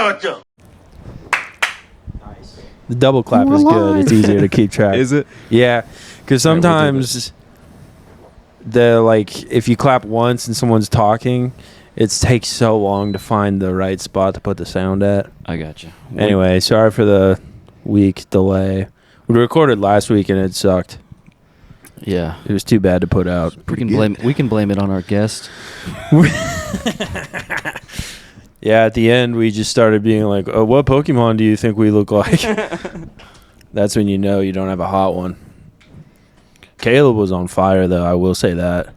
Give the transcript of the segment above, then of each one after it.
character. The double clap is good. It's easier to keep track. Is it? Yeah, because All right, we'll do sometimes if you clap once and someone's talking, it takes so long to find the right spot to put the sound at. I got you. Anyway, sorry for the week delay. We recorded last week and it sucked. Yeah. It was too bad to put out. We can blame it on our guest. Yeah, at the end we just started being like, "Oh, what Pokemon do you think we look like?" That's when you know you don't have a hot one. Caleb was on fire though, I will say that.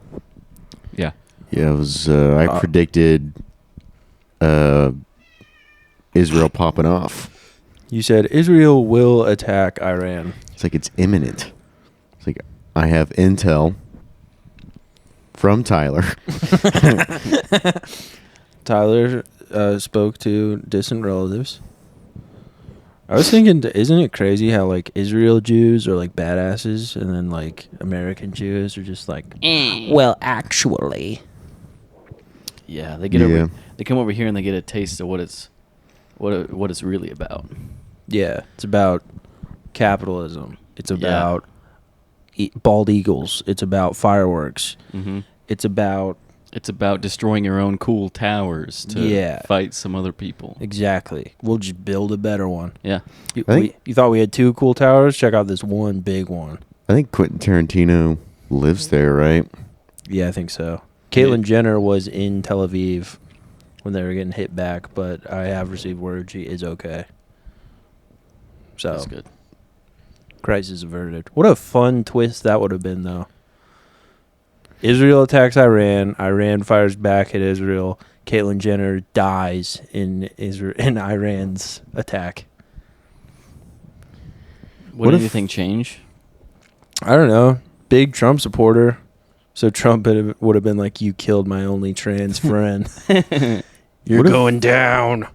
Yeah. Yeah, it was. I predicted Israel popping off. You said Israel will attack Iran. It's like it's imminent. It's like I have intel from Tyler. Tyler spoke to distant relatives. I was thinking, isn't it crazy how like Israel Jews are like badasses, and then like American Jews are just like, well, actually. Yeah, they get they come over here and they get a taste of what it's really about. Yeah, it's about capitalism. It's about bald eagles. It's about fireworks. Mm-hmm. It's about destroying your own cool towers to fight some other people. Exactly. We'll just build a better one. Yeah. You thought we had 2 cool towers? Check out this one big one. I think Quentin Tarantino lives there, right? Yeah, I think so. Caitlyn Jenner was in Tel Aviv when they were getting hit back, but I have received word she is okay. So that's good. Crisis averted. What a fun twist that would have been, though. Israel attacks Iran. Iran fires back at Israel. Caitlyn Jenner dies in Iran's attack. Would anything change? I don't know. Big Trump supporter. So Trump would have been like, "You killed my only trans friend. You're going down."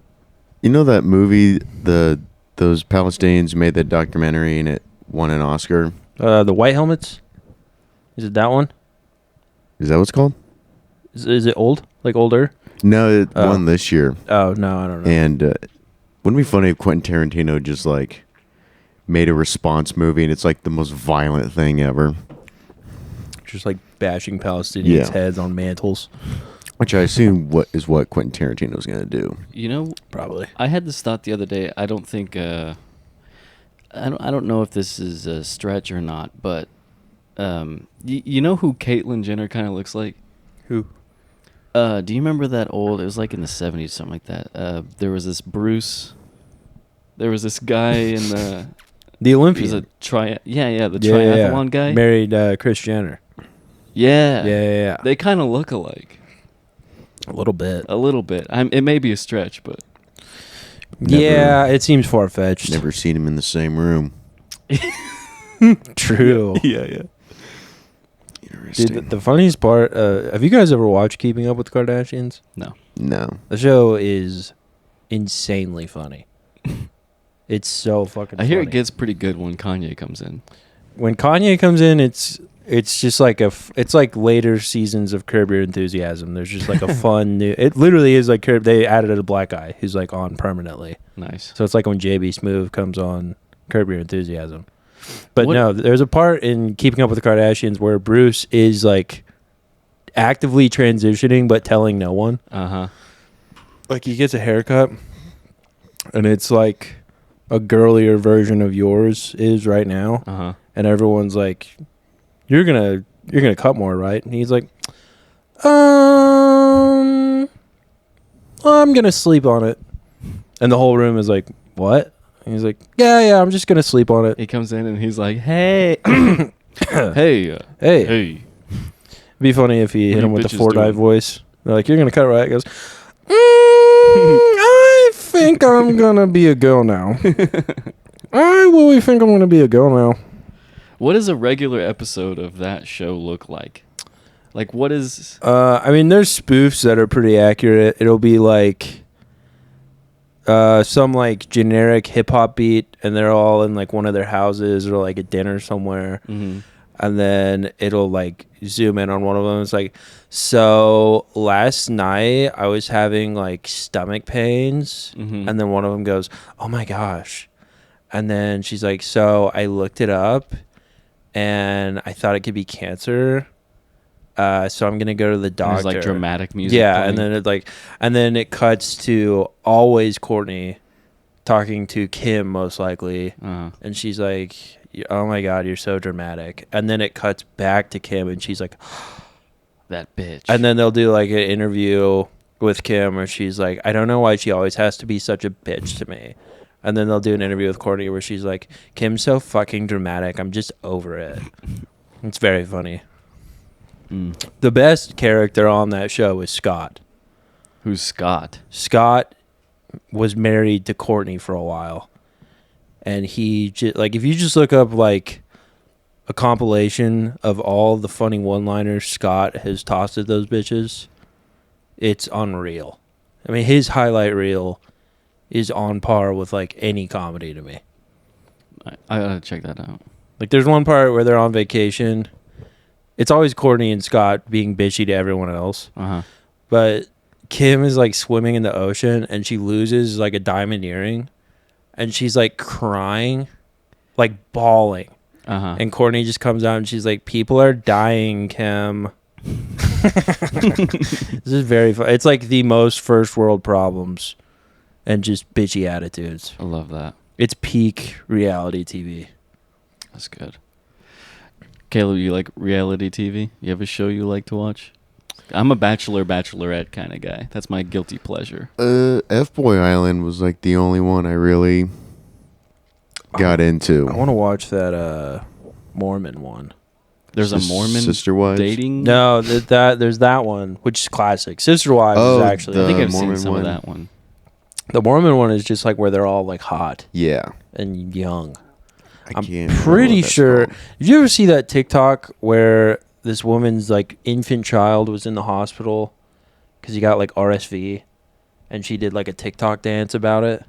You know that movie, those Palestinians made that documentary and it won an Oscar? The White Helmets? Is it that one? Is that what it's called? Is it old? Like older? No, it won this year. Oh, no, I don't know. And wouldn't it be funny if Quentin Tarantino just like made a response movie and it's like the most violent thing ever? Just like bashing Palestinians' heads on mantles. Which I assume what Quentin Tarantino's going to do. You know, probably. I had this thought the other day. I don't think I don't know if this is a stretch or not, but you know who Caitlyn Jenner kind of looks like? Who? Do you remember that old? It was like in the 70s, something like that. There was this Bruce. There was this guy in the the Olympian. He was a triathlon guy. Married Kris Jenner. Yeah. They kind of look alike. A little bit. It may be a stretch, but it seems far-fetched. Never seen him in the same room. True. Yeah. Interesting. Dude, the funniest part, have you guys ever watched Keeping Up with the Kardashians? No. The show is insanely funny. It's so fucking funny. I hear it gets pretty good when Kanye comes in. When Kanye comes in, it's just like it's like later seasons of Curb Your Enthusiasm. There's just like a fun new. It literally is like they added a black guy who's like on permanently. Nice. So it's like when JB Smoove comes on Curb Your Enthusiasm. But no, there's a part in Keeping Up with the Kardashians where Bruce is like actively transitioning but telling no one. Like he gets a haircut and it's like a girlier version of yours is right now. And everyone's like, You're gonna cut more, right? And he's like, I'm gonna sleep on it. And the whole room is like, what? And he's like, yeah, I'm just gonna sleep on it. He comes in and he's like, hey, hey. It'd be funny if he hit him with the Fortnite voice. They're like, you're gonna cut, right? He goes, I think I'm gonna be a girl now. I really think I'm gonna be a girl now. What does a regular episode of that show look like? Like, what is... I mean, there's spoofs that are pretty accurate. It'll be like some like generic hip-hop beat, and they're all in like one of their houses or like a dinner somewhere. and then it'll like zoom in on one of them. It's like, so last night I was having like stomach pains, and then one of them goes, oh my gosh, and then she's like, so I looked it up and I thought it could be cancer, so I'm gonna go to the doctor. There's like dramatic music. Yeah, playing. and then it cuts to always Courtney talking to Kim, most likely, and she's like, oh my god, you're so dramatic. And then it cuts back to Kim, and she's like, that bitch. and then they'll do like an interview with Kim where she's like, I don't know why she always has to be such a bitch to me. And then they'll do an interview with Courtney where she's like, Kim's so fucking dramatic, I'm just over it. It's very funny. The best character on that show was Scott. Who's Scott? Scott was married to Courtney for a while, and he just, like, if you just look up like a compilation of all the funny one-liners Scott has tossed at those bitches, it's unreal. I mean, his highlight reel is on par with like any comedy to me. I gotta check that out. Like, there's one part where they're on vacation. It's always Courtney and Scott being bitchy to everyone else. But Kim is like swimming in the ocean and she loses like a diamond earring. And she's like crying, like bawling. And Courtney just comes out and she's like, people are dying, Kim. This is very fun. It's like the most first world problems and just bitchy attitudes. I love that. It's peak reality TV. That's good. Caleb, you like reality TV? You have a show you like to watch? I'm a bachelorette kind of guy. That's my guilty pleasure. F-Boy Island was like the only one I really got into. I want to watch that Mormon one. There's a Mormon Sister Wives? dating? No, there's that one, which is classic. Sister Wives is actually. I think I've Mormon seen some one. of that one. The Mormon one is just like where they're all like hot Yeah. and young. I I'm can't remember pretty what that's sure. called. Did you ever see that TikTok where this woman's like infant child was in the hospital because he got like RSV, and she did like a TikTok dance about it?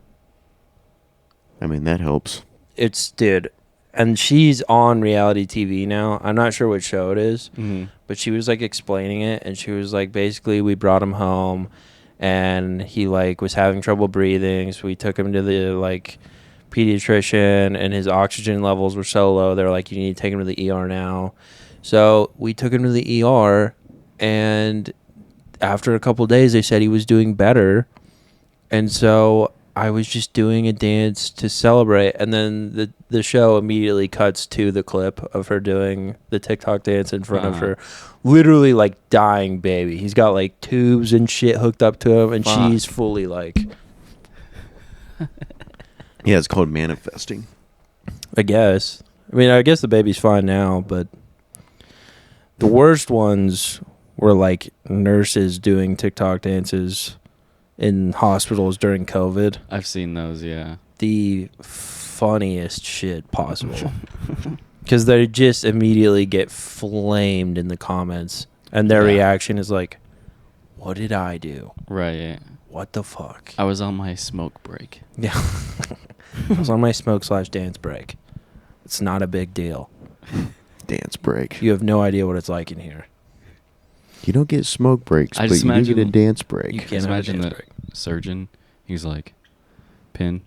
I mean, that helps. It's, dude, and she's on reality TV now. I'm not sure what show it is, but she was like explaining it, and she was like, basically, we brought him home, and he like was having trouble breathing, so we took him to the like pediatrician, and his oxygen levels were so low, they're like, you need to take him to the ER now. So we took him to the ER, and after a couple of days, they said he was doing better, and so I was just doing a dance to celebrate, and then the show immediately cuts to the clip of her doing the TikTok dance in front of her literally like dying baby. He's got like tubes and shit hooked up to him, and she's fully like, Yeah, it's called manifesting. I guess. I mean, I guess the baby's fine now, but the worst ones were like nurses doing TikTok dances in hospitals during COVID. I've seen those, yeah. The funniest shit possible. Because they just immediately get flamed in the comments, and their reaction is like, what did I do? Right. What the fuck? I was on my smoke break. Yeah. I was on my smoke/dance break. It's not a big deal. Dance break. You have no idea what it's like in here. You don't get smoke breaks, I but just you do get a imagine- dance break. You Just can't imagine have a the dance break. surgeon. He's like, pin,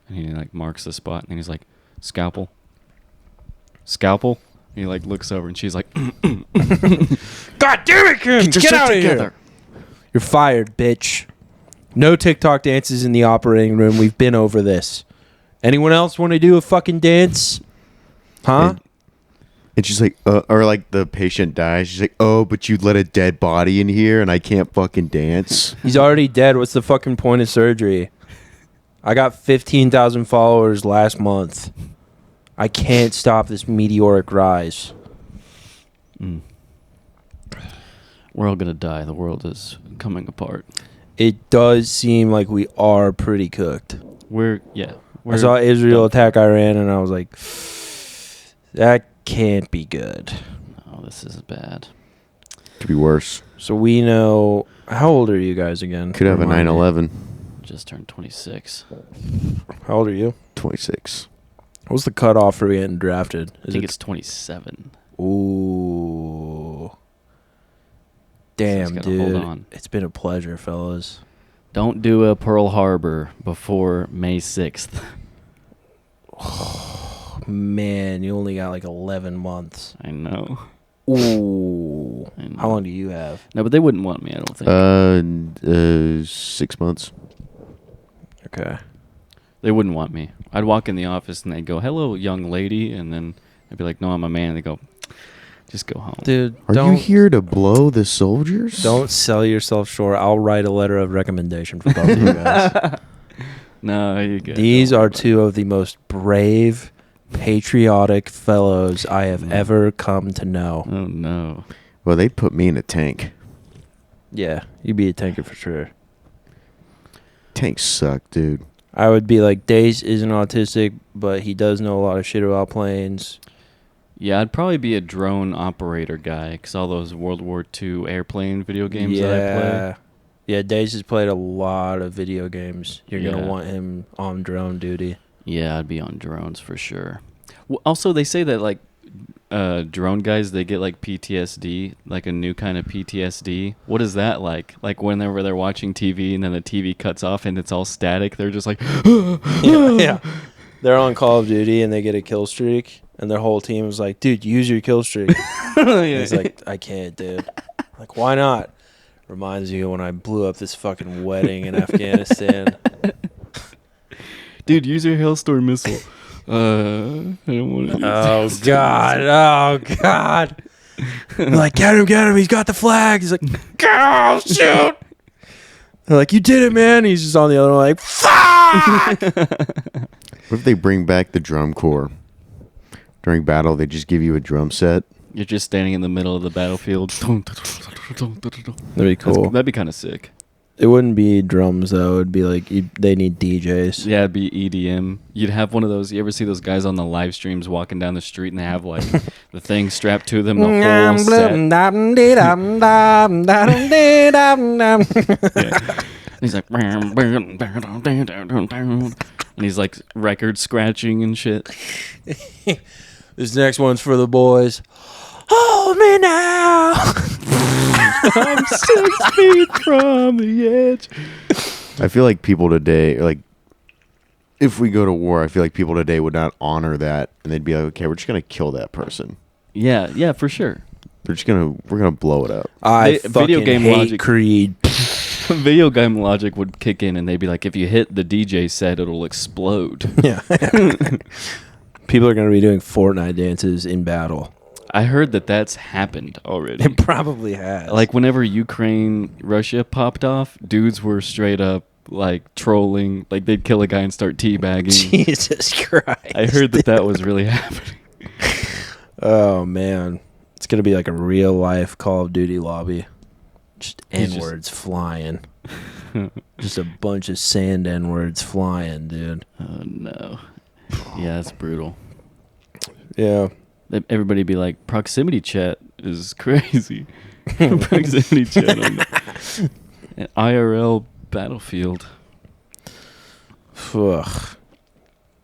and he like marks the spot, and he's like, scalpel. And he like looks over, and she's like, God damn it, Kim! Get out of here! You're fired, bitch. No TikTok dances in the operating room. We've been over this. Anyone else want to do a fucking dance? Huh? And she's like, or like the patient dies. She's like, oh, but you let a dead body in here and I can't fucking dance. He's already dead. What's the fucking point of surgery? I got 15,000 followers last month. I can't stop this meteoric rise. we're all gonna die. The world is coming apart. It does seem like we are pretty cooked. I I saw Israel attack Iran, and I was like, that can't be good. Oh, this is bad. Could be worse. So we know. How old are you guys again? Could have a Remind me. 9/11. Just turned 26. How old are you? 26. What's the cutoff for getting drafted? I think it's 27. Ooh. Just Damn, gotta dude. hold on. It's been a pleasure, fellas. Don't do a Pearl Harbor before May 6th. Man, you only got like 11 months. I know. Ooh. I know. How long do you have? No, but they wouldn't want me, I don't think. 6 months. Okay. They wouldn't want me. I'd walk in the office and they'd go, "Hello, young lady," and then I'd be like, "No, I'm a man." They go, "Just go home." Dude, Are you here to blow the soldiers? Don't sell yourself short. I'll write a letter of recommendation for both of you guys. No, you good. These Don't worry are about two of the most brave, patriotic fellows I have ever come to know. it. Oh no. Well, they'd put me in a tank. Yeah, you'd be a tanker for sure. Tanks suck, dude. I would be like, Dace isn't autistic, but he does know a lot of shit about planes. Yeah, I'd probably be a drone operator guy because all those World War II airplane video games that I play. Yeah, Dace has played a lot of video games. You're going Yeah. to want him on drone duty. Yeah, I'd be on drones for sure. Well, also, they say that like drone guys, they get like PTSD, like a new kind of PTSD. What is that like? Like whenever they're watching TV and then the TV cuts off and it's all static, they're just like, Yeah. They're on Call of Duty and they get a kill streak, and their whole team is like, dude, use your kill streak. He's like, I can't, dude. Like, why not? Reminds you when I blew up this fucking wedding in Afghanistan. dude, use your hailstorm missile. I don't want to. Oh, God. Oh, God. They're like, get him. He's got the flag. He's like, go, shoot. They're like, you did it, man. He's just on the other one like, fuck. What if they bring back the drum corps? During battle, they just give you a drum set. You're just standing in the middle of the battlefield. That'd be cool. That'd be kind of sick. It wouldn't be drums, though. It'd be like, they need DJs. Yeah, it'd be EDM. You'd have one of those. You ever see those guys on the live streams walking down the street and they have like the thing strapped to them the whole set? Yeah. He's like, and he's like record scratching and shit. This next one's for the boys. Hold me now. I'm 6 feet from the edge. I feel like people today, like, if we go to war, I feel like people today would not honor that, and they'd be like, okay, we're just gonna kill that person. Yeah, for sure. We're gonna blow it up. I Video fucking game hate logic. Creed. Video game logic would kick in, and they'd be like, if you hit the DJ set, it'll explode. Yeah. People are going to be doing Fortnite dances in battle. I heard that that's happened already. It probably has. Like whenever Ukraine, Russia popped off, dudes were straight up like trolling. Like they'd kill a guy and start teabagging. Jesus Christ. I heard that was really happening. Oh, man. It's going to be like a real life Call of Duty lobby. Just N-words flying. Just a bunch of sand N-words flying, dude. Oh no. Yeah, that's brutal. Yeah. Everybody be like, proximity chat is crazy. Proximity chat on an IRL battlefield. Ugh.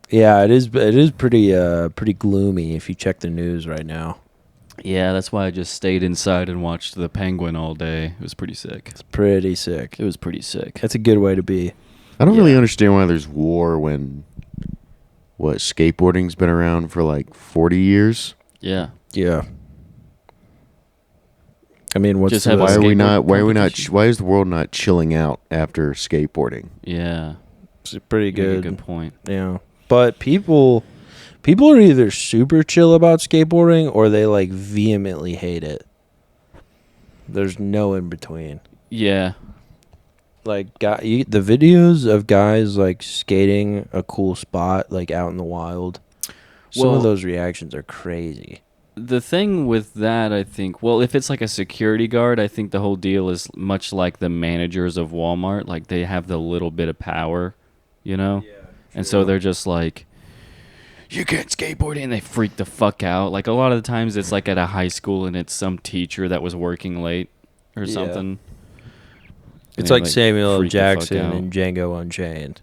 Yeah, it is pretty gloomy if you check the news right now. Yeah, that's why I just stayed inside and watched the Penguin all day. It was pretty sick. It's pretty sick. It was pretty sick. That's a good way to be. I don't really understand why there's war when skateboarding's been around for like 40 years. Yeah. Yeah. I mean, what's Just the, have a Why are we not competition. why is the world not chilling out after skateboarding? Yeah. it's pretty You make a good. good point. Yeah. But people are either super chill about skateboarding or they like vehemently hate it. There's no in between. Yeah. Like the videos of guys like skating a cool spot like out in the wild. Some Well- of those reactions are crazy. The thing with that, I think, well, if it's like a security guard, I think the whole deal is much like the managers of Walmart. Like they have the little bit of power, you know? And so they're just like, you can't skateboard, and they freak the fuck out. Like a lot of the times it's like at a high school and it's some teacher that was working late or Yeah. something. It's They, like Samuel L. freak the fuck Jackson out. and Django Unchained.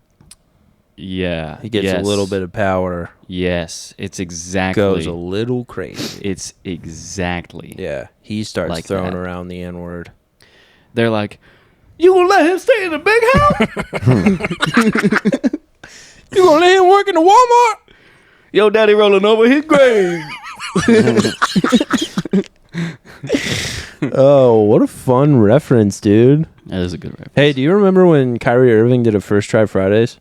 Yeah. He gets yes. a little bit of power. Yes, it's exactly. Goes a little crazy. It's exactly. Yeah, he starts Like throwing that. around the N-word. They're like, you gonna let him stay in the big house? You gonna let him work in the Walmart? Yo, daddy rolling over his grave. Oh, what a fun reference, dude. That is a good reference. Hey, do you remember when Kyrie Irving did a First Try Fridays?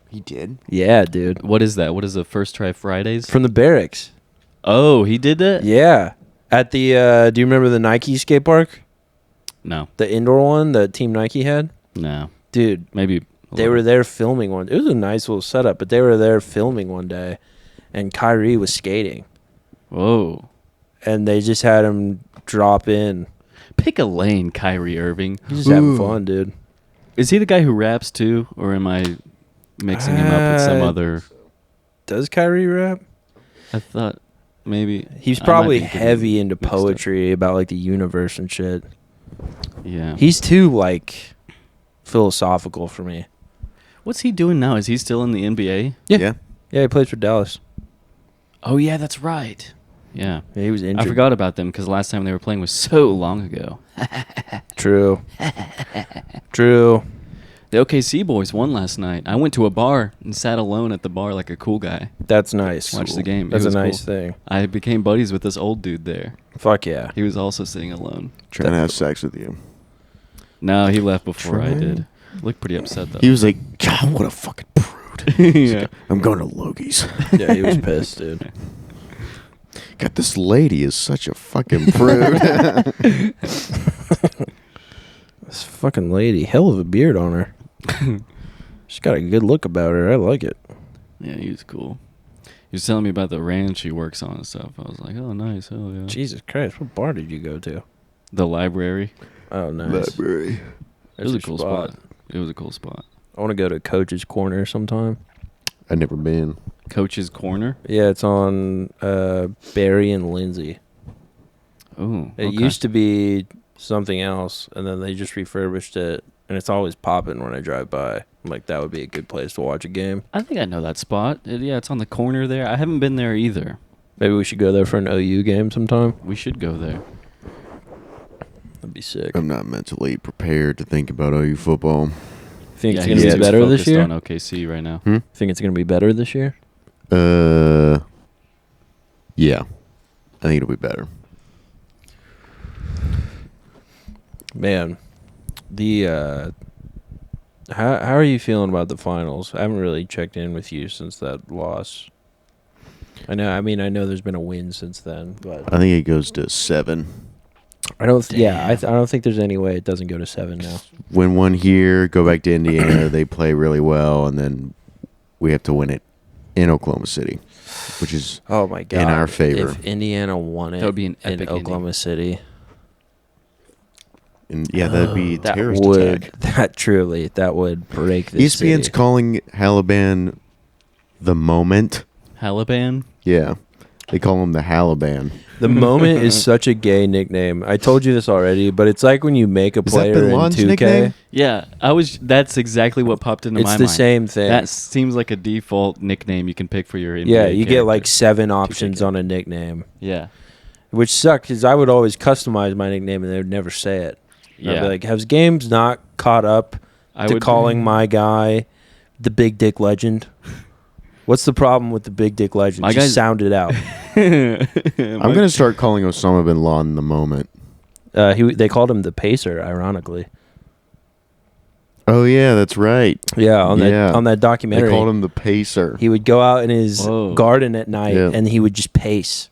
He did. Yeah, dude. What is that? What is the First Try Fridays? From the Barracks. Oh, he did that? Yeah. At the, do you remember the Nike skate park? No, The indoor one that Team Nike had? no. Dude, Maybe. they were there filming one. It was a nice little setup, but they were there filming one day, and Kyrie was skating, Whoa. and they just had him drop in. Pick a lane, Kyrie Irving. He's just having fun, dude. Is he the guy who raps too, or am I mixing him up with some other? Does Kyrie rap? I thought maybe He's I might probably be getting heavy into mixed up. poetry about like the universe and shit. Yeah. He's too like philosophical for me. What's he doing now? Is he still in the NBA? Yeah, he plays for Dallas. Oh yeah, that's right. Yeah. Yeah, he was injured. I forgot about them because last time they were playing was so long ago. True. True. The OKC boys won last night. I went to a bar and sat alone at the bar like a cool guy. That's nice. Watch the game. It That's a was nice cool. thing. I became buddies with this old dude there. Fuck yeah. He was also sitting alone. Trying to have sex with you. No, he left before I Trying? did. Looked pretty upset though. He was like, God, what a fucking prude. yeah. I'm going to Logie's. Yeah, he was pissed, dude. God, this lady is such a fucking prude. This fucking lady, hell of a beard on her. She's got a good look about her. I like it. Yeah, he was cool. He was telling me about the ranch he works on and stuff. I was like, oh, nice. Hell yeah. Jesus Christ, what bar did you go to? The library. Oh, nice. Library. It was a That's cool your spot. It was a cool spot. I want to go to Coach's Corner sometime. I've never been. Coach's Corner. Yeah, it's on Barry and Lindsay. Oh, It used to be something else, and then they just refurbished it, and it's always popping when I drive by. I'm like, that would be a good place to watch a game. I think I know that spot. Yeah, it's on the corner there. I haven't been there either. Maybe we should go there for an OU game sometime. We should go there. That'd be sick. I'm not mentally prepared to think about OU football. Think Yeah, it's he's gonna be just better this focused year? on OKC right now. Think it's gonna be better this year? Yeah. I think it'll be better. Man, the how are you feeling about the finals? I haven't really checked in with you since that loss. I know there's been a win since then, but I think it goes to 7. I don't think there's any way it doesn't go to 7 now. Win one here, go back to Indiana. They play really well, and then we have to win it in Oklahoma City, which is Oh my god. in our favor. If Indiana won it That would be an in epic Oklahoma City. And yeah, that'd be a That terrorist would attack. that would break this ESPN's city. calling Halaban the moment. Halaban. Yeah. They call him the Halaban. The moment is such a gay nickname. I told you this already, but it's like when you make a Is that player Bin in Laden's 2K. nickname? Yeah, that's exactly what popped into It's my the mind. same thing. That seems like a default nickname you can pick for your NBA Yeah, you get like character. 7 options 2K. on a nickname, Yeah. which sucked because I would always customize my nickname and they would never say it. And I'd Yeah. be like, has games not caught up to calling my guy the Big Dick Legend? What's the problem with the Big Dick Legend? My Just guy's- sound it out. I'm going to start calling Osama bin Laden the moment. They called him the Pacer, ironically. Oh, yeah, that's right. Yeah, on Yeah. that They documentary. called him the Pacer. He would go out in his Whoa. garden at night Yeah. and he would just pace.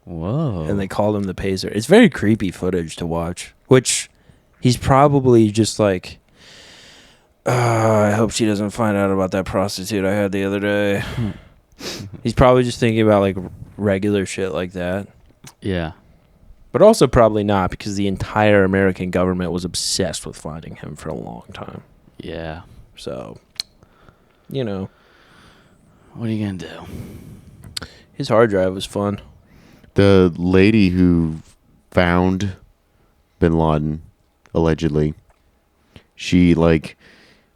Whoa. And they called him the Pacer. It's very creepy footage to watch, which he's probably just like, I hope she doesn't find out about that prostitute I had the other day. He's probably just thinking about like regular shit like that. Yeah. But also probably not because the entire American government was obsessed with finding him for a long time. Yeah. So, you know, What are you gonna do? his hard drive was fun. The lady who found bin Laden, allegedly, she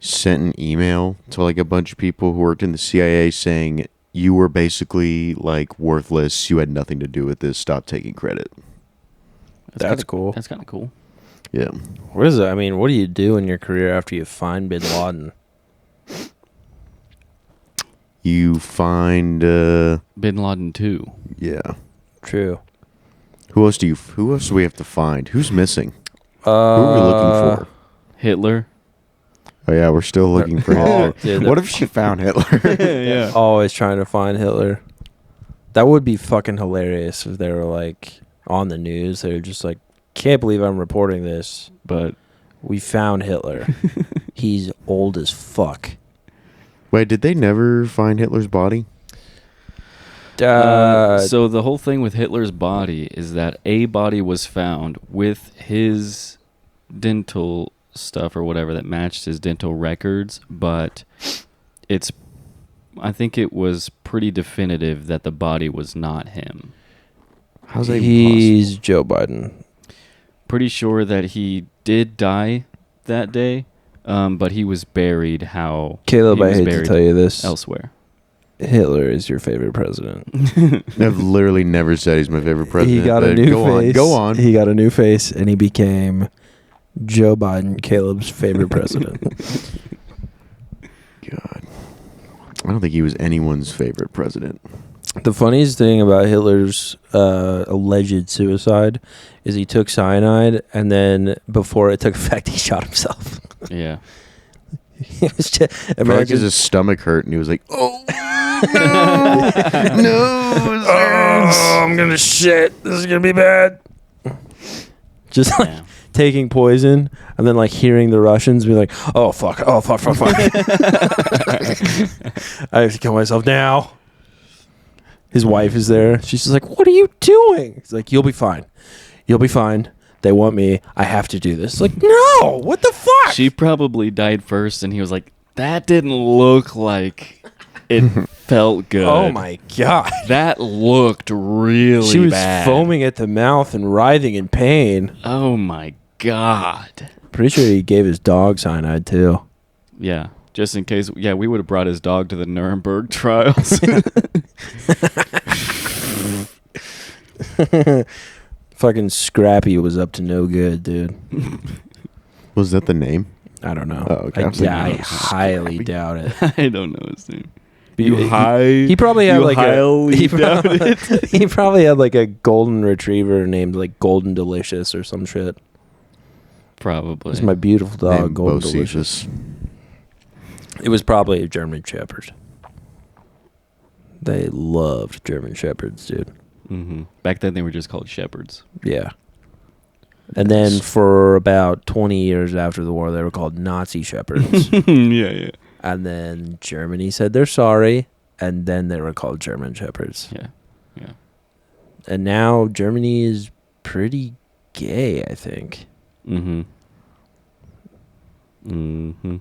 sent an email to like a bunch of people who worked in the CIA saying you were basically like worthless. You had nothing to do with this. Stop taking credit. That's cool. That's kind of cool. Yeah. What is it? I mean, what do you do in your career after you find Bin Laden? You find Bin Laden 2. yeah. True. Who else do we have to find? Who's missing? Who are we looking for? Hitler. Oh yeah, we're still looking for Hitler. Dude, What if she found Hitler? Yeah. Always trying to find Hitler. That would be fucking hilarious if they were like on the news. They were just like, can't believe I'm reporting this, But we found Hitler. He's old as fuck. Wait, did they never find Hitler's body? so the whole thing with Hitler's body is that a body was found with his dental stuff or whatever that matched his dental records, but I think it was pretty definitive that the body was not him. How's that He's Joe Biden. Pretty sure that he did die that day, but he was buried Caleb, he I was hate to buried tell you this. elsewhere. Hitler is your favorite president. I've literally never said he's my favorite president. He got a but new go face. On, go on. He got a new face, and he became Joe Biden, Caleb's favorite president. God. I don't think he was anyone's favorite president. The funniest thing about Hitler's alleged suicide is he took cyanide, and then before it took effect, he shot himself. Yeah. It was just, Imagine his stomach hurt, and he was like, "Oh no, I'm gonna shit. This is gonna be bad." Just like Yeah. taking poison, and then like hearing the Russians be like, "Oh fuck! Oh fuck! Fuck! Fuck!" I have to kill myself now. His wife is there. She's just like, "What are you doing?" He's like, "You'll be fine. You'll be fine. They want me. I have to do this." Like, no, what the fuck? She probably died first, and he was like, "That didn't look like it felt good." Oh my god. That looked really She was bad. foaming at the mouth and writhing in pain. Oh my god. Pretty sure he gave his dog cyanide too. Yeah, just in case. Yeah, we would have brought his dog to the Nuremberg trials. Fucking Scrappy was up to no good, dude. Was that the name? I don't know. Oh, okay. I was like, I no, highly Scrappy. doubt it. I don't know his name. He probably had like highly doubt it. he probably had like a golden retriever named like Golden Delicious or some shit. Probably. It's my beautiful dog, Named Golden Bocephus. Delicious. It was probably a German Shepherd. They loved German Shepherds, dude. Mm-hmm. Back then, they were just called shepherds. Yeah. And then for about 20 years after the war, they were called Nazi Shepherds. Yeah. And then Germany said they're sorry, and then they were called German Shepherds. Yeah. And now Germany is pretty gay, I think. Mm-hmm. Mm-hmm.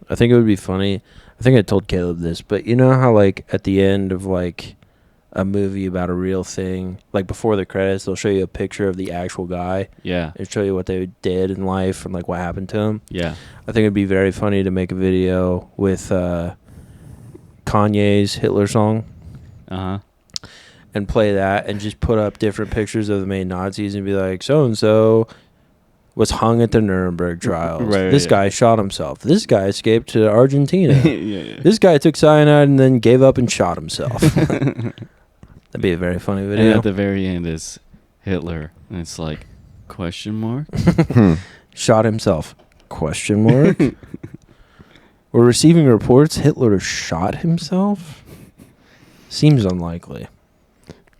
I think it would be funny. I think I told Caleb this, but you know how like at the end of like a movie about a real thing, like before the credits, they'll show you a picture of the actual guy Yeah. and show you what they did in life and like what happened to him. Yeah. I think it'd be very funny to make a video with Kanye's Hitler song Uh-huh. and play that and just put up different pictures of the main Nazis and be like, so-and-so was hung at the Nuremberg trials. Right, This yeah. guy shot himself. This guy escaped to Argentina. Yeah. This guy took cyanide and then gave up and shot himself. That'd be a very funny And video. at the very end is Hitler. And it's like, question mark? Shot himself. Question mark? We're receiving reports Hitler shot himself? Seems unlikely.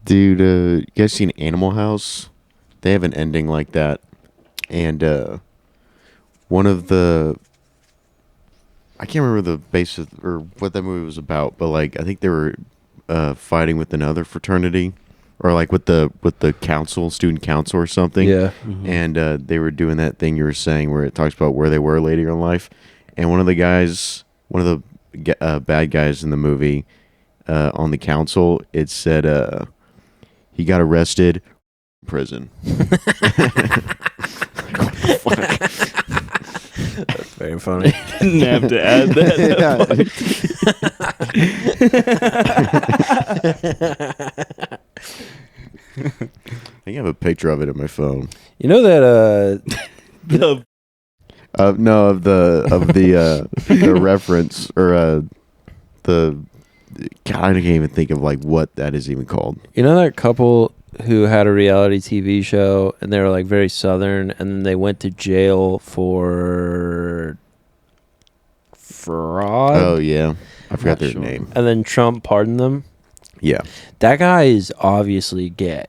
Dude, you guys seen Animal House? They have an ending like that. And one of the... I can't remember the basis or what that movie was about, but like I think they were fighting with another fraternity or like with the council, student council or something. Yeah. Mhm. And they were doing that thing you were saying where it talks about where they were later in life. And one of the bad guys in the movie on the council, it said he got arrested, prison. That's very funny. Didn't have to add that. I think I have a picture of it in my phone. You know that No, of the the reference or the God, I can't even think of like what that is even called. you know that couple who had a reality TV show and they were like very southern and then they went to jail for fraud. Oh yeah, I forgot their sure. name. And then Trump pardoned them. Yeah, That guy is obviously gay.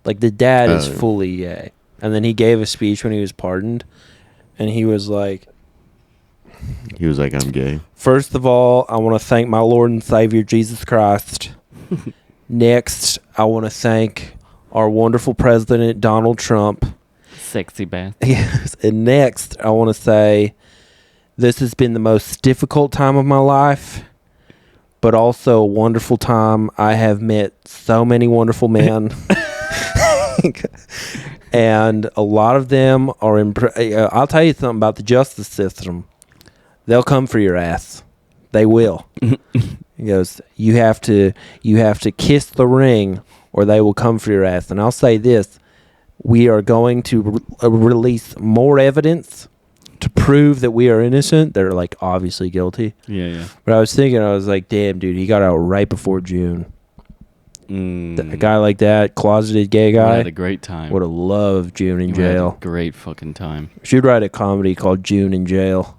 Like the dad is Oh. fully gay. And then he gave a speech when he was pardoned and he was like, he was like, "I'm gay." first of all, I want to thank my Lord and Savior Jesus Christ. Next, I want to thank our wonderful president, Donald Trump. Sexy bath. Yes. And next, I want to say this has been the most difficult time of my life, but also a wonderful time. I have met so many wonderful men. And a lot of them are I'll tell you something about the justice system. They'll come for your ass. They will. He goes, you have to kiss the ring or they will come for your ass. And I'll say this, we are going to release more evidence to prove that we are innocent. They're like obviously guilty. Yeah. But I was thinking, I was like, damn, dude, he got out right before June. A guy like that, closeted gay I guy, had a great time. would have loved June in We had a jail. great fucking time. Should write a comedy called June in Jail.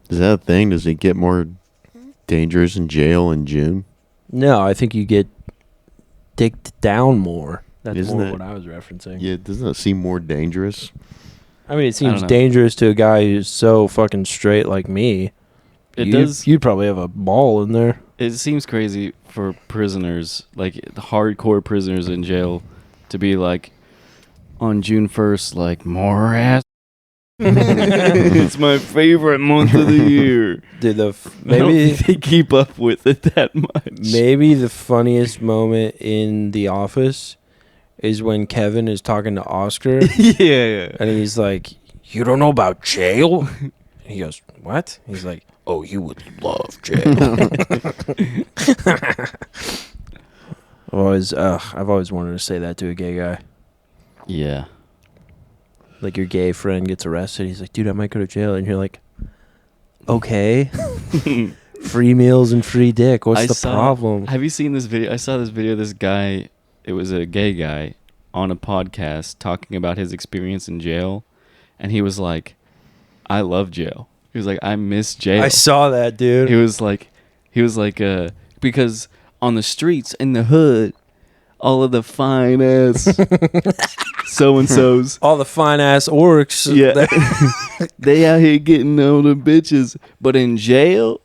Is that a thing? Does it get more dangerous in jail in June? No, I think you get dicked down more. That's Isn't more it? what I was referencing. Yeah, doesn't that seem more dangerous? I mean, it I don't seems know. dangerous to a guy who's so fucking straight like me. It does. You'd probably have a ball in there. It seems crazy for prisoners, like the hardcore prisoners in jail, to be like on June 1st, like more ass. It's my favorite month of the year. Dude, I don't maybe think they keep up with it that much. maybe the funniest moment in The Office is when Kevin is talking to Oscar Yeah. and he's like, "You don't know about jail?" And he goes, "What?" He's like, "Oh, you would love jail." I've always wanted to say that to a gay guy. Yeah. Like your gay friend gets arrested, he's like, "Dude, I might go to jail," and you're like, "Okay, free meals and free dick. What's the problem?" Have you seen this video? I saw this video of this guy. It was a gay guy on a podcast talking about his experience in jail. And he was like, I love jail. He was like, I miss jail. I saw that, dude. He was like, because on the streets in the hood, all of the fine ass so-and-sos. All the fine ass orcs. Yeah. They out here getting all the bitches. But in jail,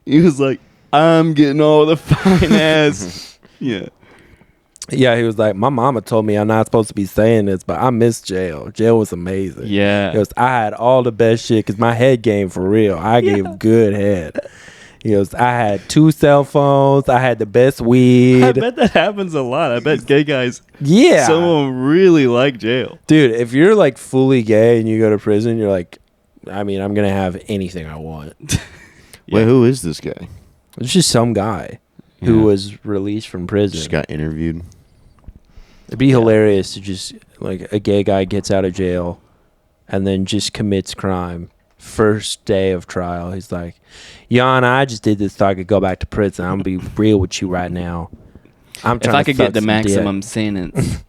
he was like, I'm getting all the fine ass. Yeah. Yeah, he was like, my mama told me I'm not supposed to be saying this, but I miss jail. Jail was amazing. Yeah. He goes, I had all the best shit because my head game for real. I gave good head. He goes, I had 2 cell phones. I had the best weed. I bet that happens a lot. I bet gay guys, Yeah. some of them really like jail. Dude, if you're like fully gay and you go to prison, you're like, I mean, I'm going to have anything I want. Wait, who is this guy? It's just some guy who was released from prison. Just got interviewed. It'd be hilarious to just, like, a gay guy gets out of jail and then just commits crime. First day of trial, he's like, Yana, I just did this so I could go back to prison. I'm going to be real with you right now. I'm If trying I to could suck get the some maximum sentence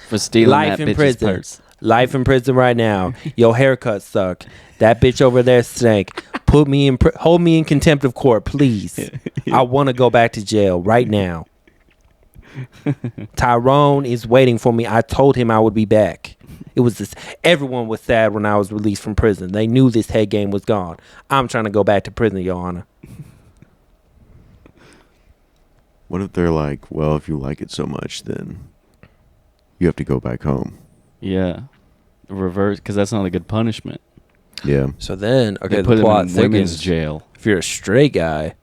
for stealing Life that in bitch's prison. purse. Life in prison right now. Your haircut suck. That bitch over there stank. Put me in, hold me in contempt of court, please. I want to go back to jail right now. Tyrone is waiting for me. I told him I would be back. It was this. Everyone was sad when I was released from prison. They knew this head game was gone. I'm trying to go back to prison, Your Honor. What if they're like, well, if you like it so much, then you have to go back home? Yeah. Reverse, because that's not a good punishment. Yeah. So then, okay, They the put him plot in women's thickens. jail. If you're a straight guy,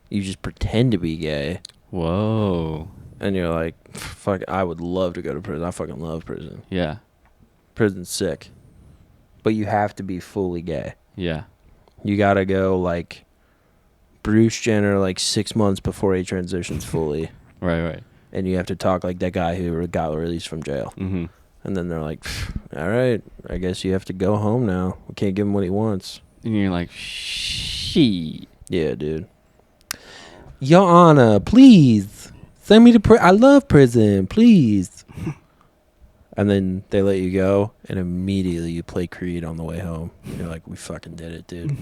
you just pretend to be gay, Whoa. and you're like, "Fuck, I would love to go to prison. I fucking love prison. Yeah. Prison's sick." but you have to be fully gay. Yeah. You gotta go like Bruce Jenner like 6 months before he transitions fully, Right. and you have to talk like that guy who got released from jail. Mm-hmm. And then they're like, all right, I guess you have to go home now. We can't give him what he wants. And you're like, she. Yeah, dude. Your Honor, please send me to I love prison, please. And then they let you go, and immediately you play Creed on the way home. You're like, we fucking did it, dude.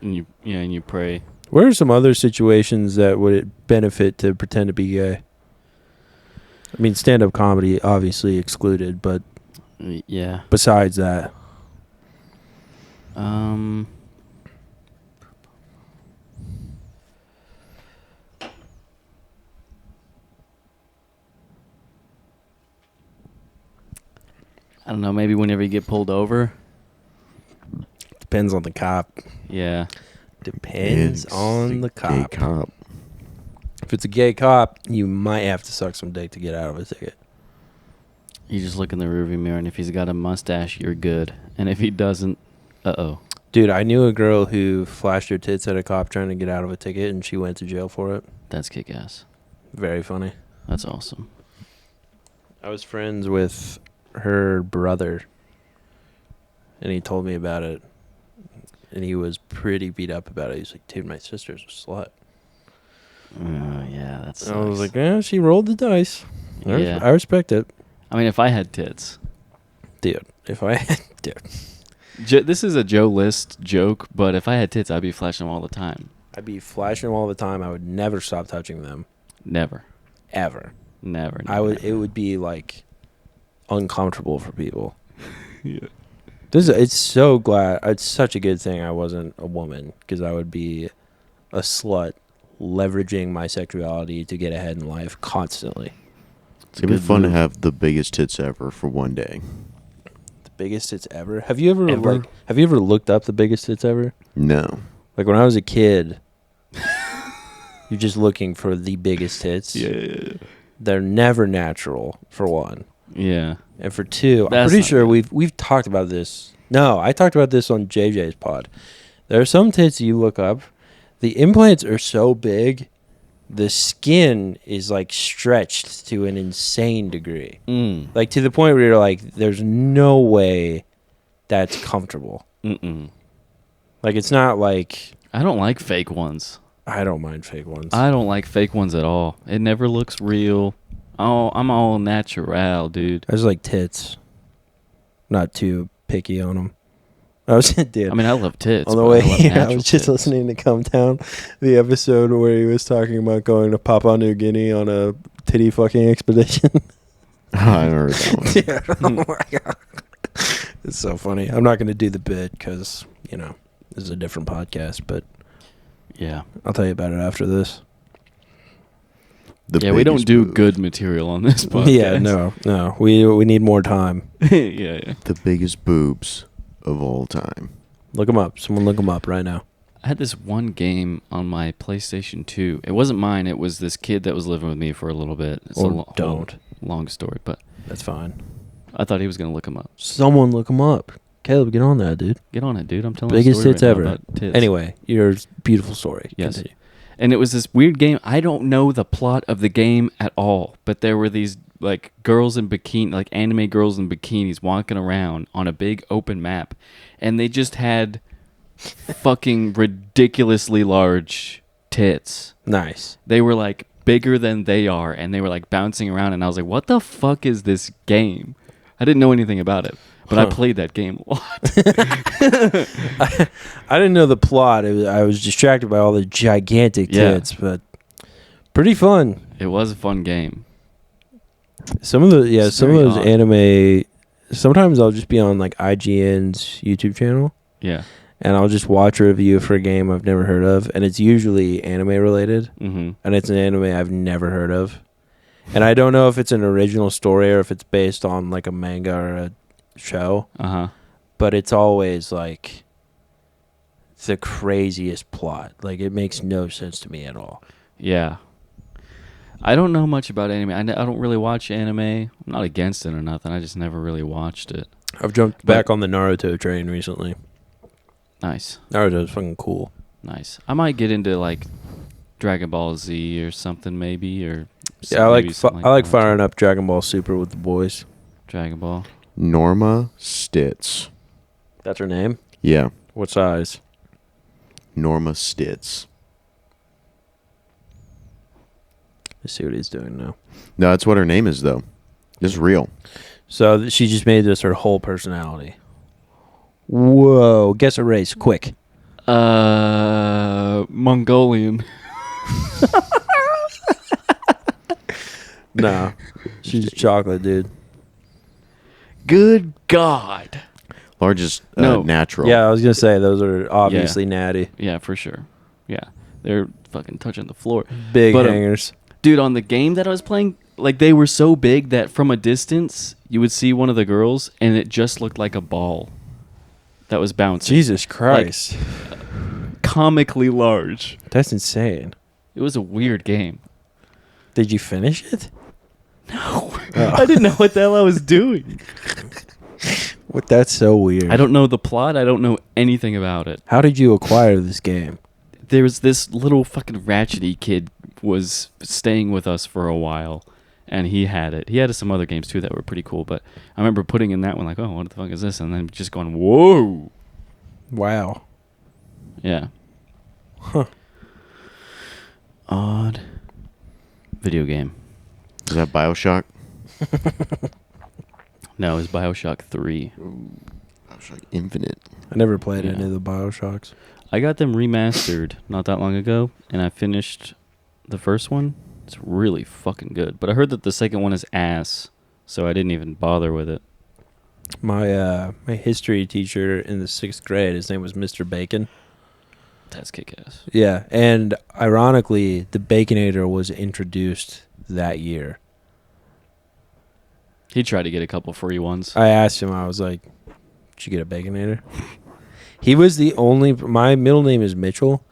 And you pray. What are some other situations that would it benefit to pretend to be gay? I mean, stand-up comedy obviously excluded, but Yeah. besides that, I don't know. Maybe whenever you get pulled over. depends on the cop. Yeah. Depends on the Gay cop. cop. If it's a gay cop, you might have to suck some dick to get out of a ticket. You just look in the rearview mirror, and if he's got a mustache, you're good. And if he doesn't, uh-oh. Dude, I knew a girl who flashed her tits at a cop trying to get out of a ticket, and she went to jail for it. That's kick-ass. Very funny. That's awesome. I was friends with her brother, and he told me about it, and he was pretty beat up about it. He's like, dude, my sister's a slut. Oh, yeah, that's. And I was like, yeah, she rolled the dice. Yeah. I respect it. I mean, if I had tits. Dude, if I had... Dude. This is a Joe List joke, but if I had tits, I'd be flashing them all the time. I'd be flashing them all the time. I would never stop touching them. Never. Ever. Never. It would be, like, uncomfortable for people. Yeah. It's so glad. It's such a good thing I wasn't a woman, because I would be a slut leveraging my sexuality to get ahead in life constantly. It's gonna be fun move. to have the biggest tits ever for one day. The biggest tits ever. Have you ever looked up the biggest tits ever? No. Like when I was a kid, you're just looking for the biggest tits. Yeah. They're never natural, for one. Yeah. And for two, I'm That's pretty not sure good. we've talked about this. No, I talked about this on JJ's pod. There are some tits you look up. The implants are so big, the skin is like stretched to an insane degree. Like to the point where you're like, there's no way that's comfortable. Mm-mm. Like it's not like... I don't like fake ones. I don't mind fake ones. I don't like fake ones at all. It never looks real. Oh, I'm all natural, dude. I just like tits. Not too picky on them. I was, dude. I mean, I love tits. On the but way I love here, I natural was just tits. listening to Come Down, the episode where he was talking about going to Papua New Guinea on a titty fucking expedition. I heard that one. Dude, oh my god, it's so funny. I'm not going to do the bit because this is a different podcast, but Yeah. I'll tell you about it after this. Yeah, we don't biggest do boobs. good material on this podcast. Yeah, no, we need more time. yeah. The biggest boobs of all time. Look them up. Someone look them up right now. I had this one game on my PlayStation 2. It wasn't mine. It was this kid that was living with me for a little bit. It's Or a don't. long story, but That's fine. I thought he was going to look him up. Someone look them up. Caleb, get on that, dude. Get on it, dude. I'm telling Biggest a story tits right now ever. about tits. Anyway, your beautiful story. Yes. Continue. And it was this weird game. I don't know the plot of the game at all, but there were these like girls in bikini, like anime girls in bikinis walking around on a big open map, and they just had fucking ridiculously large tits. Nice. They were like bigger than they are, and they were like bouncing around, and I was like, what the fuck is this game? I didn't know anything about it, but I played that game a lot. I didn't know the plot. I was distracted by all the gigantic Yeah. tits, but pretty fun. It was a fun game. Some of those very odd. anime. Sometimes I'll just be on like IGN's YouTube channel, Yeah. and I'll just watch a review for a game I've never heard of, and it's usually anime related, Mm-hmm. and it's an anime I've never heard of, and I don't know if it's an original story or if it's based on like a manga or a show, Uh-huh. but it's always like the craziest plot. Like it makes no sense to me at all. Yeah. I don't know much about anime. I don't really watch anime. I'm not against it or nothing. I just never really watched it. I've jumped back on the Naruto train recently. Nice. Naruto's fucking cool. Nice. I might get into like Dragon Ball Z or something maybe, or Yeah, I like something I like Naruto. firing up Dragon Ball Super with the boys. Dragon Ball. Norma Stitz. That's her name. Yeah, What size? Norma Stitz. Let's see what he's doing now. No, that's what her name is, though. This is real. So she just made this her whole personality. Whoa! Guess a race, quick. Mongolian. No, she's chocolate, dude. Good God. Largest No. natural. Yeah, I was gonna say those are obviously natty, Yeah, for sure. Yeah. They're fucking touching the floor. big But, hangers. Dude, on the game that I was playing, like they were so big that from a distance you would see one of the girls and it just looked like a ball that was bouncing. Jesus Christ, Comically large. that's insane. It was a weird game. Did you finish it? No. I didn't know what the hell I was doing. What? That's so weird. I don't know the plot. I don't know anything about it. How did you acquire this game? There was this little fucking ratchety kid was staying with us for a while, and he had it. He had some other games too that were pretty cool, but I remember putting in that one like, oh, what the fuck is this? And then just going, whoa. Wow. Yeah. Huh. Odd video game. Is that Bioshock? No, it was Bioshock 3. Bioshock Infinite. I never played Yeah. any of the Bioshocks. I got them remastered not that long ago, and I finished the first one. It's really fucking good. But I heard that the second one is ass, so I didn't even bother with it. My history teacher in the 6th grade, his name was Mr. Bacon. That's kick-ass. Yeah, and ironically, the Baconator was introduced that year. He tried to get a couple free ones. I asked him, I was like, did you get a Baconator? He was the only, my middle name is Mitchell.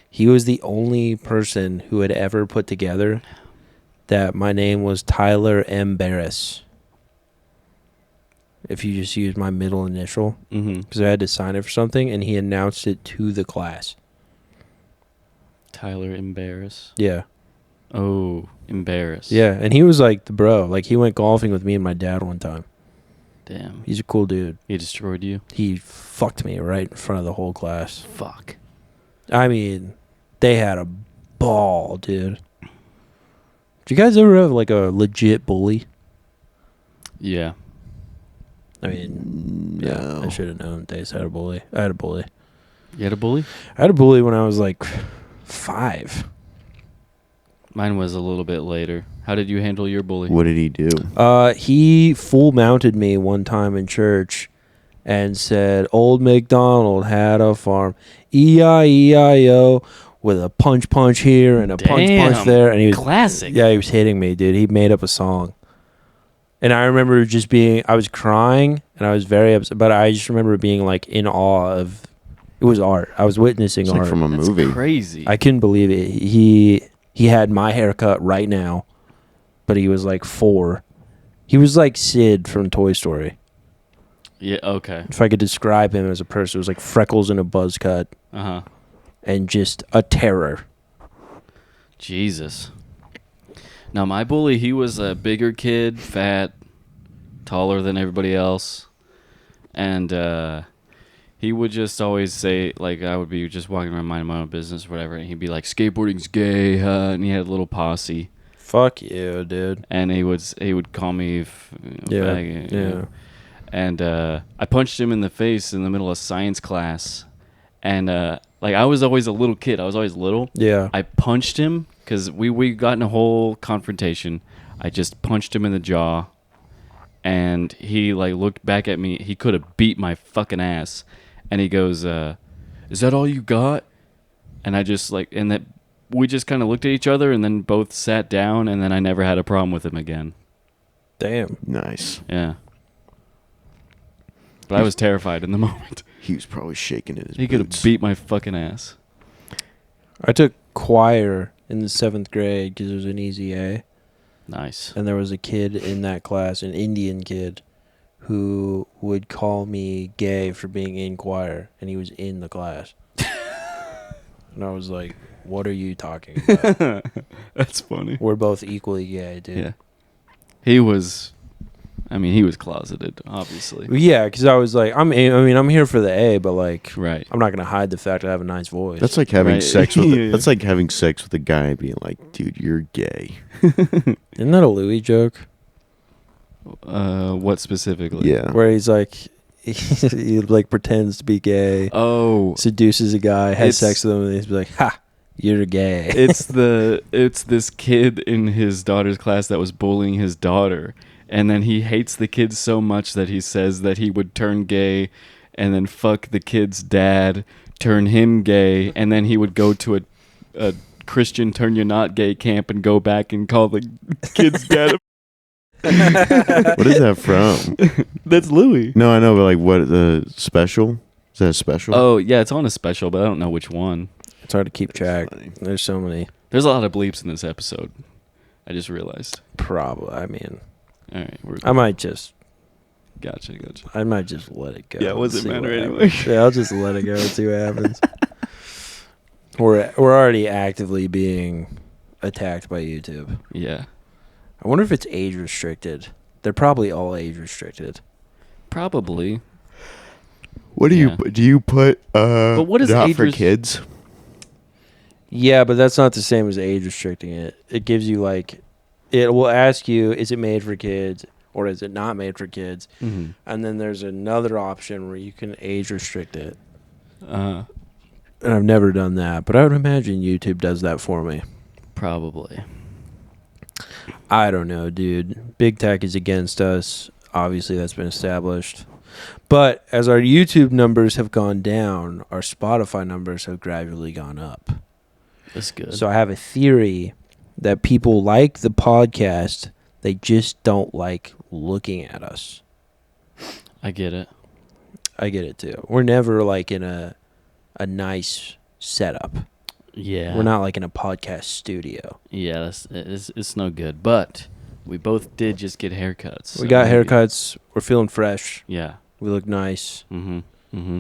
He was the only person who had ever put together that my name was Tyler M. Barris. If you just use my middle initial, Mm-hmm. because I had to sign it for something, and he announced it to the class. Tyler Embarrass. Yeah. Oh, Embarrass. Yeah, and he was like the bro. Like, he went golfing with me and my dad one time. Damn. He's a cool dude. He destroyed you? He fucked me right in front of the whole class. Fuck. I mean, they had a ball, dude. Did you guys ever have, like, a legit bully? Yeah. I mean, yeah, No. I should have known Dace had a bully. I had a bully. You had a bully? I had a bully when I was, like, 5. Mine was a little bit later. How did you handle your bully? What did he do? He full mounted me one time in church and said, Old MacDonald had a farm, E-I-E-I-O, with a punch here and a punch Damn. there. And he was, Classic. yeah, he was hitting me, dude. He made up a song. And I remember just being, I was crying and I was very upset, but I just remember being like in awe of, it was art. I was witnessing It's like art. from a That's movie. crazy. I couldn't believe it. He had my haircut right now, but he was like 4. He was like Sid from Toy Story. Yeah, okay. If I could describe him as a person, it was like freckles and a buzz cut Uh-huh. and just a terror. Jesus. Now, my bully, he was a bigger kid, fat, taller than everybody else. And he would just always say, like, I would be just walking around minding my own business or whatever, and he'd be like, skateboarding's gay, huh? And he had a little posse. Fuck you, dude. And he would call me faggot, you Yeah. know. And I punched him in the face in the middle of science class. And, like, I was always a little kid. I was always little. Yeah. I punched him because we got in a whole confrontation. I just punched him in the jaw. And he, like, looked back at me. He could have beat my fucking ass. And he goes, is that all you got? And I just, like, and that we just kind of looked at each other and then both sat down. And then I never had a problem with him again. Damn. Nice. Yeah. But I was terrified in the moment. He was probably shaking in his He could have boots. beat my fucking ass. I took choir in the 7th grade because it was an easy A. Nice. And there was a kid in that class, an Indian kid, who would call me gay for being in choir, and he was in the class. And I was like, what are you talking about? That's funny. We're both equally gay, dude. Yeah. He was closeted, obviously. Yeah, because I was like, I'm here for the A, but like, Right. I'm not gonna hide the fact I have a nice voice. That's like having Right. sex with. Yeah. That's like having sex with a guy being like, "Dude, you're gay." Isn't that a Louis joke? What specifically? Yeah. Where he's like, he like pretends to be gay, Oh, seduces a guy, has It's- sex with him, and he's like, "Ha, you're gay." it's this kid in his daughter's class that was bullying his daughter, and then he hates the kid so much that he says that he would turn gay and then fuck the kid's dad, turn him gay, and then he would go to a Christian turn you're not gay camp and go back and call the kid's dad. What is that from? That's Louis. No, I know, but like, what the special? Is that a special? Oh yeah, it's on a special, but I don't know which one. It's hard to keep track. funny. There's so many. There's a lot of bleeps in this episode. I just realized. Probably. I mean, All right, I might just gotcha. let it go. Yeah, it wasn't See matter what anyway. happens. Yeah, I'll just let it go and see what happens. We're already actively being attacked by YouTube. Yeah, I wonder if it's age restricted. They're probably all age restricted. probably. What do Yeah. you put? But what is not age for res- kids? Yeah, but that's not the same as age restricting it. It gives you like, it will ask you, is it made for kids or is it not made for kids? Mm-hmm. And then there's another option where you can age restrict it. Uh, And I've never done that, but I would imagine YouTube does that for me. probably. I don't know, dude. Big tech is against us. Obviously, that's been established. But as our YouTube numbers have gone down, our Spotify numbers have gradually gone up. That's good. So I have a theory that people like the podcast, they just don't like looking at us. I get it. I get it too. We're never like in a nice setup. Yeah. We're not like in a podcast studio. Yeah, it's no good. But we both did just get haircuts. We so got maybe- haircuts. We're feeling fresh. Yeah. We look nice. Mm-hmm. Mm-hmm.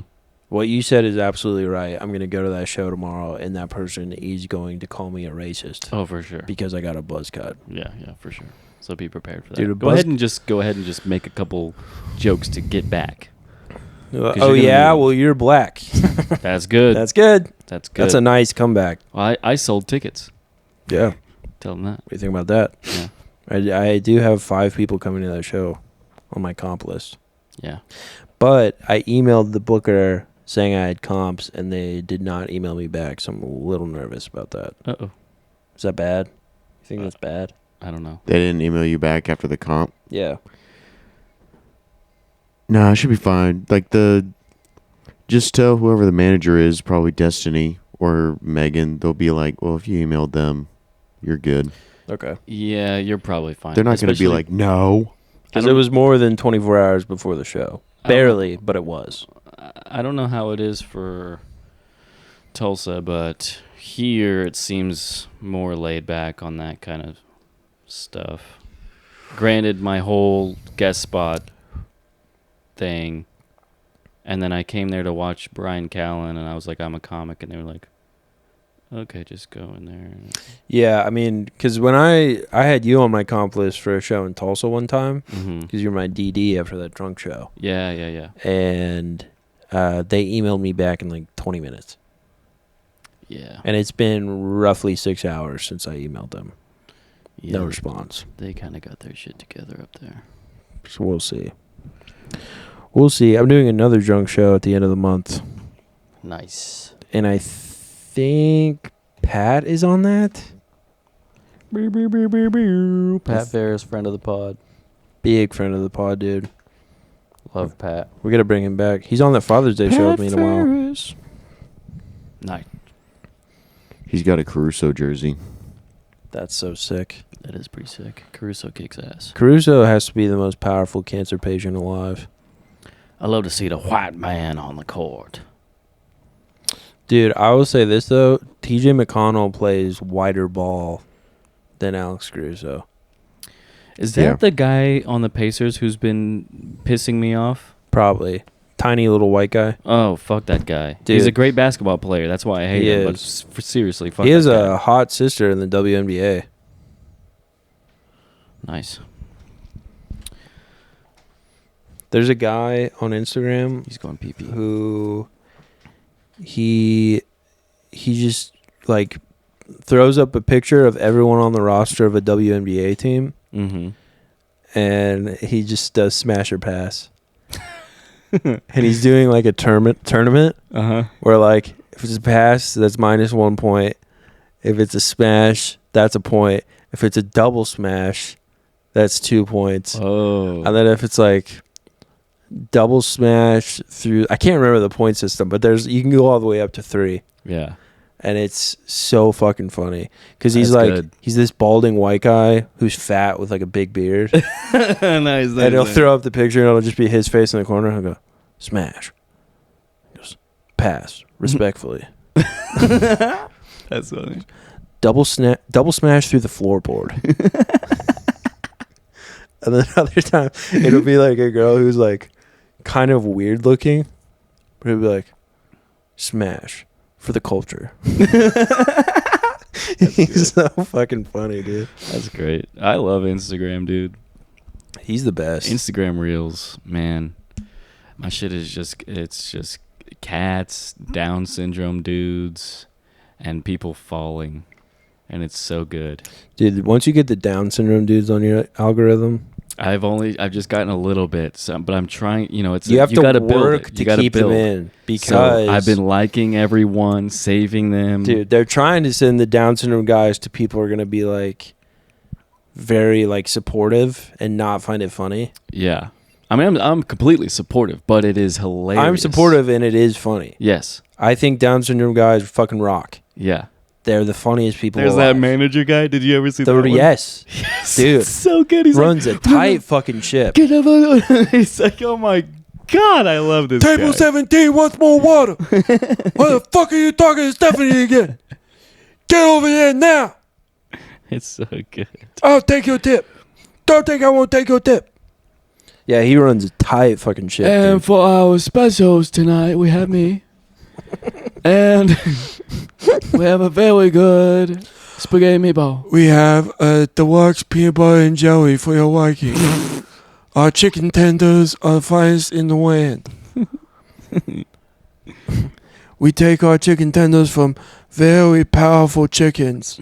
What you said is absolutely right. I'm going to go to that show tomorrow, and that person is going to call me a racist Oh, for sure. because I got a buzz cut. Yeah, for sure. So be prepared for that. Dude, a go buzz- ahead and just make a couple jokes to get back. Oh, you're gonna yeah? be- Well, you're black. That's good. That's good. That's good. That's a nice comeback. Well, I sold tickets. Yeah. What Tell them that. do you think about that? Yeah. I do have 5 people coming to that show on my comp list. Yeah. But I emailed the booker saying I had comps, and they did not email me back, so I'm a little nervous about that. Uh-oh. Is that bad? You think that's bad? I don't know. They didn't email you back after the comp. Yeah. Nah, it should be fine. Like just tell whoever the manager is, probably Destiny or Megan. They'll be like, well, if you emailed them, you're good. Okay. Yeah, you're probably fine. They're not going to be Especially- like, no. Because it was more than 24 hours before the show. I don't- Barely, but it was. I don't know how it is for Tulsa, but here it seems more laid back on that kind of stuff. Granted, my whole guest spot thing, and then I came there to watch Brian Callen, and I was like, I'm a comic, and they were like, okay, just go in there. Yeah, I mean, because when I had you on my comp list for a show in Tulsa one time, Mm-hmm. because you were my DD after that drunk show, Yeah. and they emailed me back in like 20 minutes. Yeah. And it's been roughly 6 hours since I emailed them. Yeah. No response. They kind of got their shit together up there. So we'll see. We'll see. I'm doing another drunk show at the end of the month, Nice. and I think Pat is on that. Pat Ferris, friend of the pod. Big friend of the pod, dude. Love Pat. We got to bring him back. He's on that Father's Day show with me in a while. Nice. He's got a Caruso jersey. That's so sick. That is pretty sick. Caruso kicks ass. Caruso has to be the most powerful cancer patient alive. I love to see the white man on the court. Dude, I will say this, though. TJ McConnell plays wider ball than Alex Caruso. Is that Yeah. the guy on the Pacers who's been pissing me off? Probably. Tiny little white guy. Oh, fuck that guy. Dude. He's a great basketball player. That's why I hate He him. But is. seriously, fuck He that has guy. a hot sister in the WNBA. Nice. There's a guy on Instagram He's going pee-pee. who he just like throws up a picture of everyone on the roster of a WNBA team, Mm-hmm. and he just does smash or pass. And he's doing like a tournament Uh-huh. where like if it's a pass, that's -1 point. If it's a smash, that's a point. If it's a double smash, that's 2 points. Oh. And then if it's like double smash through, I can't remember the point system, but you can go all the way up to 3. Yeah. And it's so fucking funny because he's That's like good. he's this balding white guy who's fat with like a big beard, nice. and he'll throw up the picture and it'll just be his face in the corner. He'll go smash, he goes pass respectfully, That's funny. double smash through the floorboard. And then other time it'll be like a girl who's like kind of weird looking, but it'll be like smash for the culture. He's so fucking funny, dude. That's great. I love Instagram, dude. He's the best. Instagram Reels, man. My shit is it's just cats, Down syndrome dudes, and people falling. And it's so good. Dude, once you get the Down syndrome dudes on your algorithm, I've just gotten a little bit, but I'm trying. You know, you have to gotta work build it. to You gotta keep build. them in because So I've been liking everyone, saving them. dude, they're trying to send the Down syndrome guys to people who are gonna be like very like supportive and not find it funny. Yeah, I mean, I'm completely supportive, but it is hilarious. I'm supportive and it is funny. Yes. I think Down syndrome guys fucking rock. Yeah. They're the funniest people There's alive. that manager guy. Did you ever see that? Yes, Yes, dude. it's so good. He's runs like, a tight fucking ship. Get up. He's like, oh my god, I love this guy. 17 wants more water. What the fuck are you talking to Stephanie again? Get over here now. It's so good. I'll take your tip. Don't think I won't take your tip. Yeah, he runs a tight fucking ship. And dude. for our specials tonight, we have me. And we have a very good spaghetti meatball. We have deluxe peanut butter and jelly for your liking. Our chicken tenders are the finest in the land. We take our chicken tenders from very powerful chickens.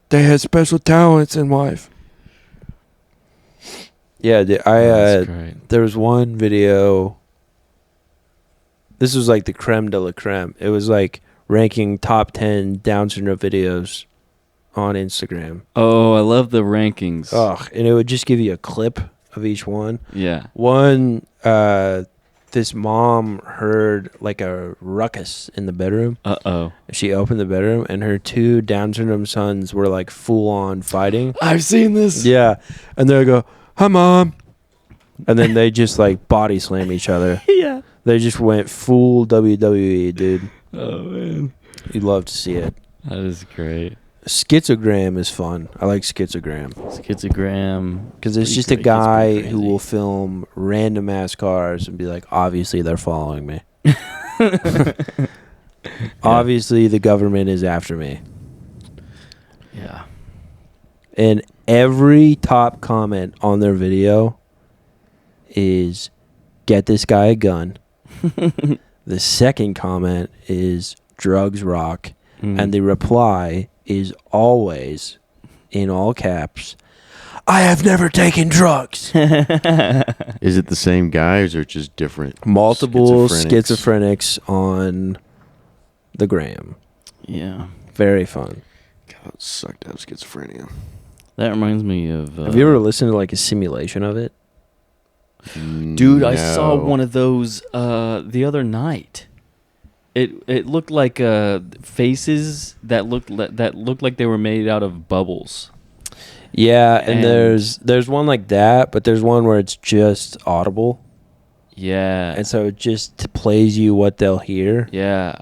They had special talents in life. Yeah, That's great. there was one video. This was like the creme de la creme. It was like ranking top 10 Down syndrome videos on Instagram. Oh, I love the rankings. Oh, and it would just give you a clip of each one. Yeah. One, this mom heard like a ruckus in the bedroom. Uh-oh. She opened the bedroom and her 2 Down syndrome sons were like full on fighting. I've seen this. Yeah. And they go, "Hi, Mom." And then they just like body slam each other. Yeah. They just went full WWE, dude. Oh, man. You'd love to see it. That is great. Schizogram is fun. I like Schizogram Schizogram. because it's Pretty just a crazy. It's guy pretty who crazy. will film random ass cars and be like, obviously they're following me. Obviously the government is after me. Yeah. And every top comment on their video is, "Get this guy a gun." The second comment is, "Drugs rock." Mm. And the reply is always, in all caps, "I have never taken drugs." Is it the same guy or is it just different? Multiple Schizophrenics. schizophrenics on the gram. Yeah. Very fun. God, it sucked to have schizophrenia. That reminds me of... Have you ever listened to like a simulation of it? Dude, I saw No. one of those the other night. It looked like faces that looked like they were made out of bubbles. Yeah, and And- there's one like that, but there's one where it's just audible, Yeah. and so it just plays you what they'll hear. Yeah.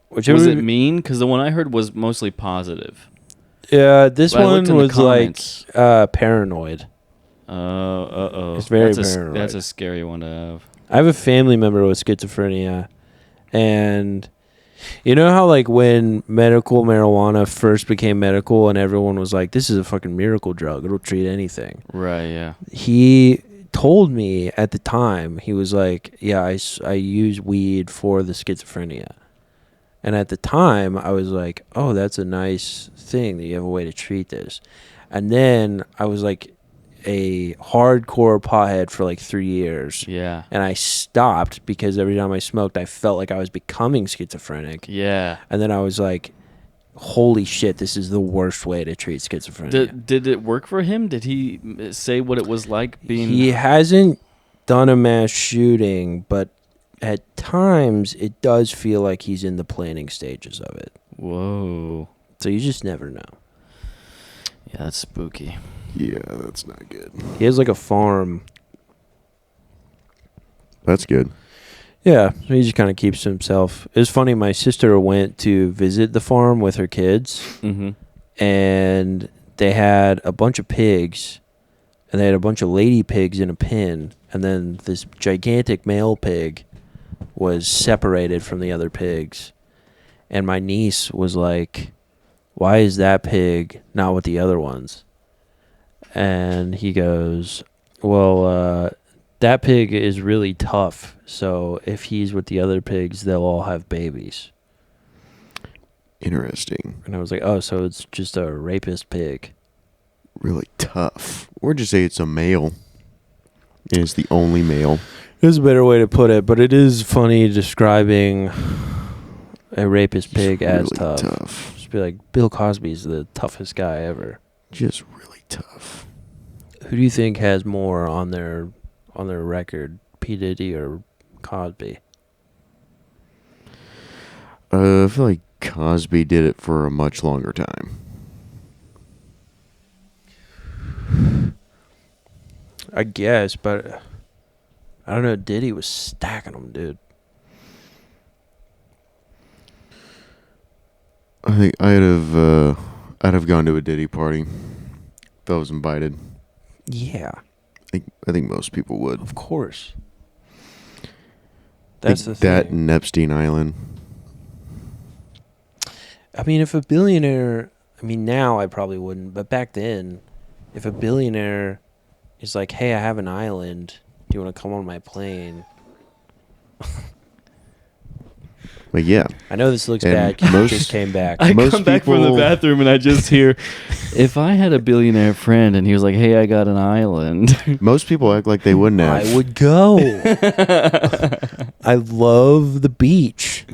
Which Was it mean? Because the one I heard was mostly positive. This But I looked one in the was like comments. paranoid. It's very paranoid. That's a scary one to have. I have a family member with schizophrenia, and you know how like when medical marijuana first became medical and everyone was like, this is a fucking miracle drug, it'll treat anything. Right, yeah. He told me at the time, he was like, yeah, I use weed for the schizophrenia. And at the time, I was like, oh, that's a nice thing that you have a way to treat this. And then I was like a hardcore pothead for like 3 years. Yeah. And I stopped because every time I smoked, I felt like I was becoming schizophrenic. Yeah. And then I was like, holy shit, this is the worst way to treat schizophrenia. Did it work for him? Did he say what it was like being... He hasn't done a mass shooting, but at times it does feel like he's in the planning stages of it. Whoa. So you just never know. Yeah, that's spooky. Yeah, that's not good. He has like a farm. That's good. Yeah, so he just kind of keeps to himself. It was funny, my sister went to visit the farm with her kids, Mm-hmm. and they had a bunch of pigs, and they had a bunch of lady pigs in a pen, and then this gigantic male pig was separated from the other pigs. And my niece was like, why is that pig not with the other ones? And he goes, well, that pig is really tough, so if he's with the other pigs, they'll all have babies. Interesting. And I was like, oh, so it's just a rapist pig. Really tough. Or just say it's a male. And it's the only male. There's a better way to put it, but it is funny describing a rapist pig as really tough. Just be like, Bill Cosby's the toughest guy ever. Just really tough. Who do you think has more on their record, P. Diddy or Cosby? I feel like Cosby did it for a much longer time. I guess, but I don't know. Diddy was stacking them, dude. I think I'd have gone to a Diddy party if I was invited. Yeah, I think most people would. of course. That's the Like thing. that and Epstein Island. I mean, if a billionaire, I mean, now I probably wouldn't, but back then, if a billionaire is like, hey, I have an island, do you want to come on my plane? But yeah, I know this looks And bad 'cause most- you just came back. I Most come back from the people- bathroom and I just hear, if I had a billionaire friend and he was like, hey, I got an island. most people act like they wouldn't have. I would go. I love the beach.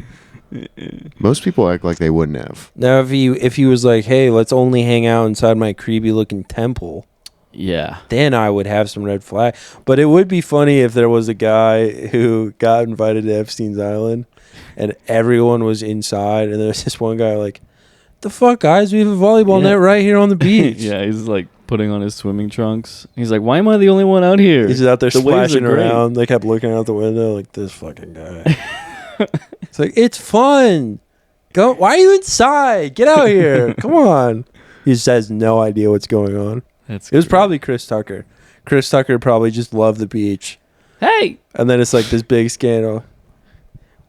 Most people act like they wouldn't have. Now, if he was like, hey, let's only hang out inside my creepy looking temple, Yeah. then I would have some red flag. But it would be funny if there was a guy who got invited to Epstein's Island and everyone was inside and there's this one guy like, the fuck, guys? We have a volleyball Yeah. net right here on the beach. Yeah, he's like putting on his swimming trunks. He's like, why am I the only one out here? He's out there The waves are splashing great. around. They kept looking out the window like, this fucking guy. It's like, it's fun. Go. Why are you inside? Get out here. Come on. He just has no idea what's going on. That's It was great. probably Chris Tucker. Chris Tucker probably just loved the beach. Hey! And then it's like this big scandal.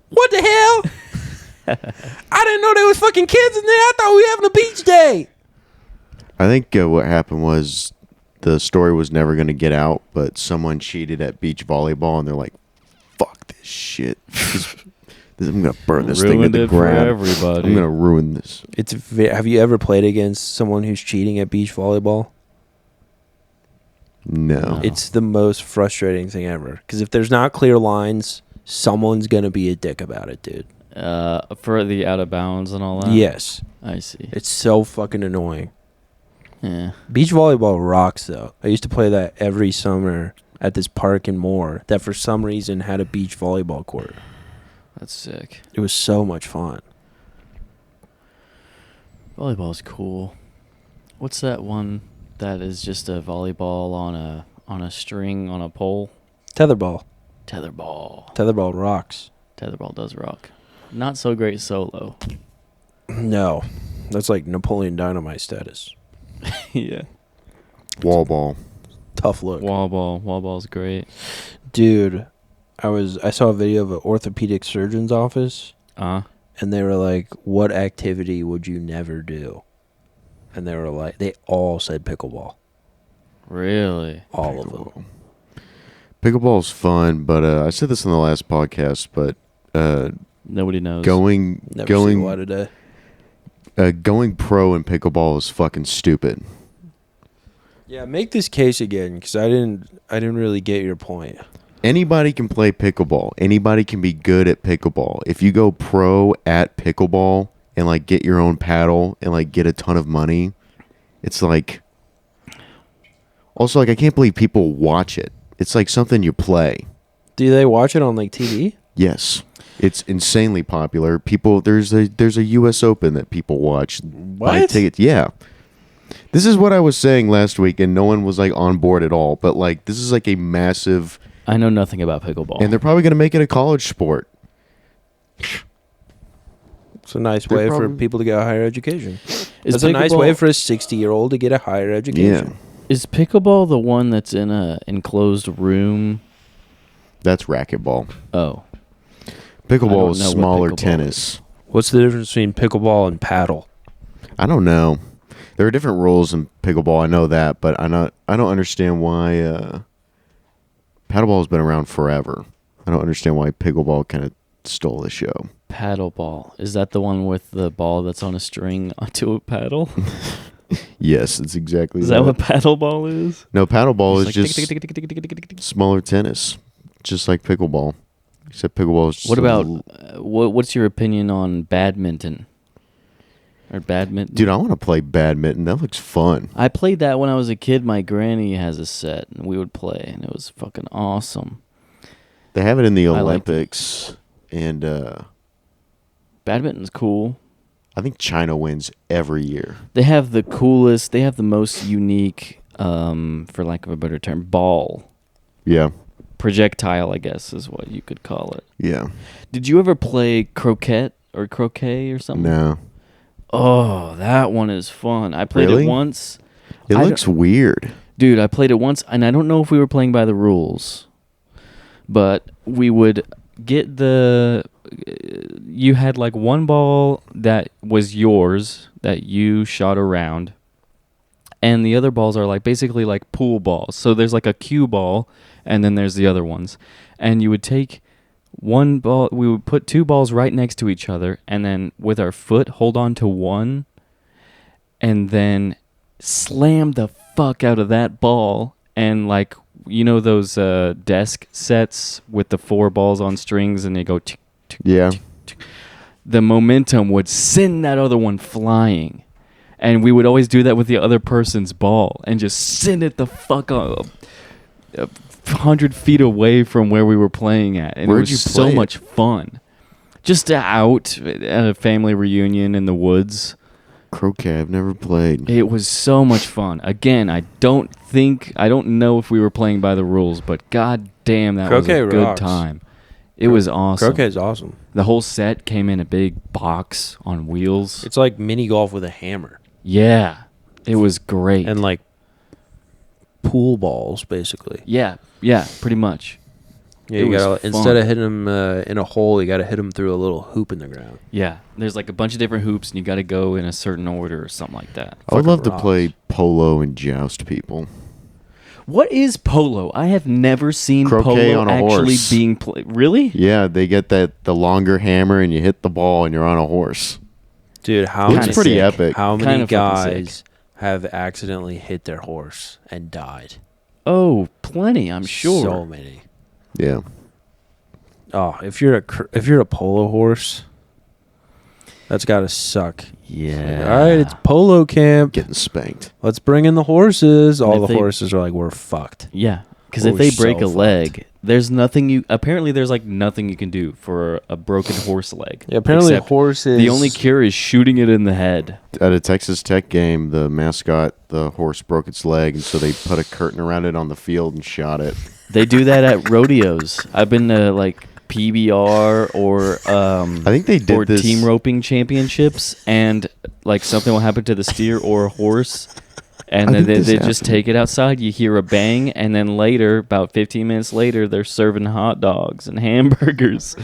What the hell? I didn't know there was fucking kids in there. I thought we were having a beach day. I think what happened was the story was never going to get out, but someone cheated at beach volleyball, and they're like, "Fuck this shit! I'm going to burn this thing to Ruined the it for ground. everybody. I'm going to ruin this." Have you ever played against someone who's cheating at beach volleyball? No. It's the most frustrating thing ever. Because if there's not clear lines, someone's going to be a dick about it, dude. For the out of bounds and all that? Yes. I see. It's so fucking annoying. Yeah. Beach volleyball rocks, though. I used to play that every summer at this park in Moore that for some reason had a beach volleyball court. That's sick. It was so much fun. Volleyball's cool. What's that one that is just a volleyball on a string on a pole? Tetherball. Tetherball. Tetherball rocks. Tetherball does rock. Not so great solo. No. That's like Napoleon Dynamite status. Yeah. Wall ball. Tough look. Wall ball's great. Dude, I saw a video of an orthopedic surgeon's office, and they were like, "What activity would you never do?" And they were like, they all said pickleball. Really? All of them. Pickleball's fun, but I said this in the last podcast, but Nobody knows. Never seen a lot of day. Going pro in pickleball is fucking stupid. Yeah, make this case again, because I didn't really get your point. Anybody can play pickleball. Anybody can be good at pickleball. If you go pro at pickleball and like get your own paddle and like get a ton of money, it's like. Also, like, I can't believe people watch it. It's like something you play. Do they watch it on like TV? Yes, it's insanely popular. People, there's a U.S. Open that people watch. Buy What? tickets. Yeah. This is what I was saying last week, and no one was like on board at all. But like, this is like a massive. I know nothing about pickleball. And they're probably going to make it a college sport. It's a nice They're way for probably- people to get a higher education. Is It's a nice pickleball- way for a 60-year-old to get a higher education. Is pickleball the one that's in a enclosed room? That's racquetball. Oh. Pickleball is know what smaller pickleball tennis. What's the difference between pickleball and paddle? I don't know. There are different rules in pickleball. I know that, but I don't understand why paddleball has been around forever. I don't understand why pickleball kind of stole the show. Paddleball. Is that the one with the ball that's on a string onto a paddle? Yes, it's exactly Is that what paddleball is? No, paddleball is It's just like tick, tick, tick, tick, tick, tick, tick, tick. smaller tennis, just like pickleball. Except pickleball is just What a about little- what's your opinion on badminton? Or badminton? Dude, I want to play badminton. That looks fun. I played that when I was a kid. My granny has a set, and we would play, and it was fucking awesome. They have it in the I liked it. Olympics, and Badminton's cool. I think China wins every year. They have the coolest. They have the most unique, for lack of a better term, ball. Yeah, Projectile, I guess, is what you could call it. yeah. Did you ever play croquet or croquet or something? No, Oh, that one is fun. I played Really? it once. it I looks weird. Dude, I played it once, and I don't know if we were playing by the rules, but we would get the. You had like one ball that was yours that you shot around, and the other balls are like basically like pool balls. So there's like a cue ball, and then there's the other ones, and you would take one ball. We would put two balls right next to each other, and then with our foot hold on to one, and then slam the fuck out of that ball, and like you know those desk sets with the 4 balls on strings, and they go. Tick, tick, Yeah, tick, tick. The momentum would send that other one flying, and we would always do that with the other person's ball, and just send it the fuck up. 100 feet away from where we were playing at, and Where'd it was you so play it? much fun. Just out at a family reunion in the woods. croquet. I've never played. It was so much fun. Again, I don't know if we were playing by the rules, but god damn, that was Croquet a good rocks. time. It was awesome. Croquet is awesome. The whole set came in a big box on wheels. It's like mini golf with a hammer Yeah, it was great. and like pool balls, basically. yeah, pretty much. Yeah, It you was gotta fun. instead of hitting them in a hole, you gotta hit them through a little hoop in the ground. Yeah, there's like a bunch of different hoops, and you got to go in a certain order or something like that. I would Fucking love to rocks. play polo and joust people. What is polo? I have never seen Croquet polo on a actually horse. being played. Really? Yeah, they get the longer hammer and you hit the ball and you're on a horse. Dude, how It's many, pretty sick. epic. how Kinda many fucking guys have accidentally hit their horse and died? Oh, plenty. I'm sure. So many. Yeah. Oh, if you're a polo horse, that's gotta suck. Yeah. All right, it's polo camp. Getting spanked. Let's bring in the horses. And All if the they- horses are like, we're fucked. Yeah, because if We're they break so a leg, there's nothing you. Apparently, there's like nothing you can do for a broken horse leg. Yeah, apparently except horses. The only cure is shooting it in the head. At a Texas Tech game, the mascot, the horse broke its leg, and so they put a curtain around it on the field and shot it. They do that at rodeos. I've been to like PBR or I think they did or this. team roping championships, and like something will happen to the steer or a horse, and I then think they this just happened. take it outside. You hear a bang, and then later, about 15 minutes later, they're serving hot dogs and hamburgers.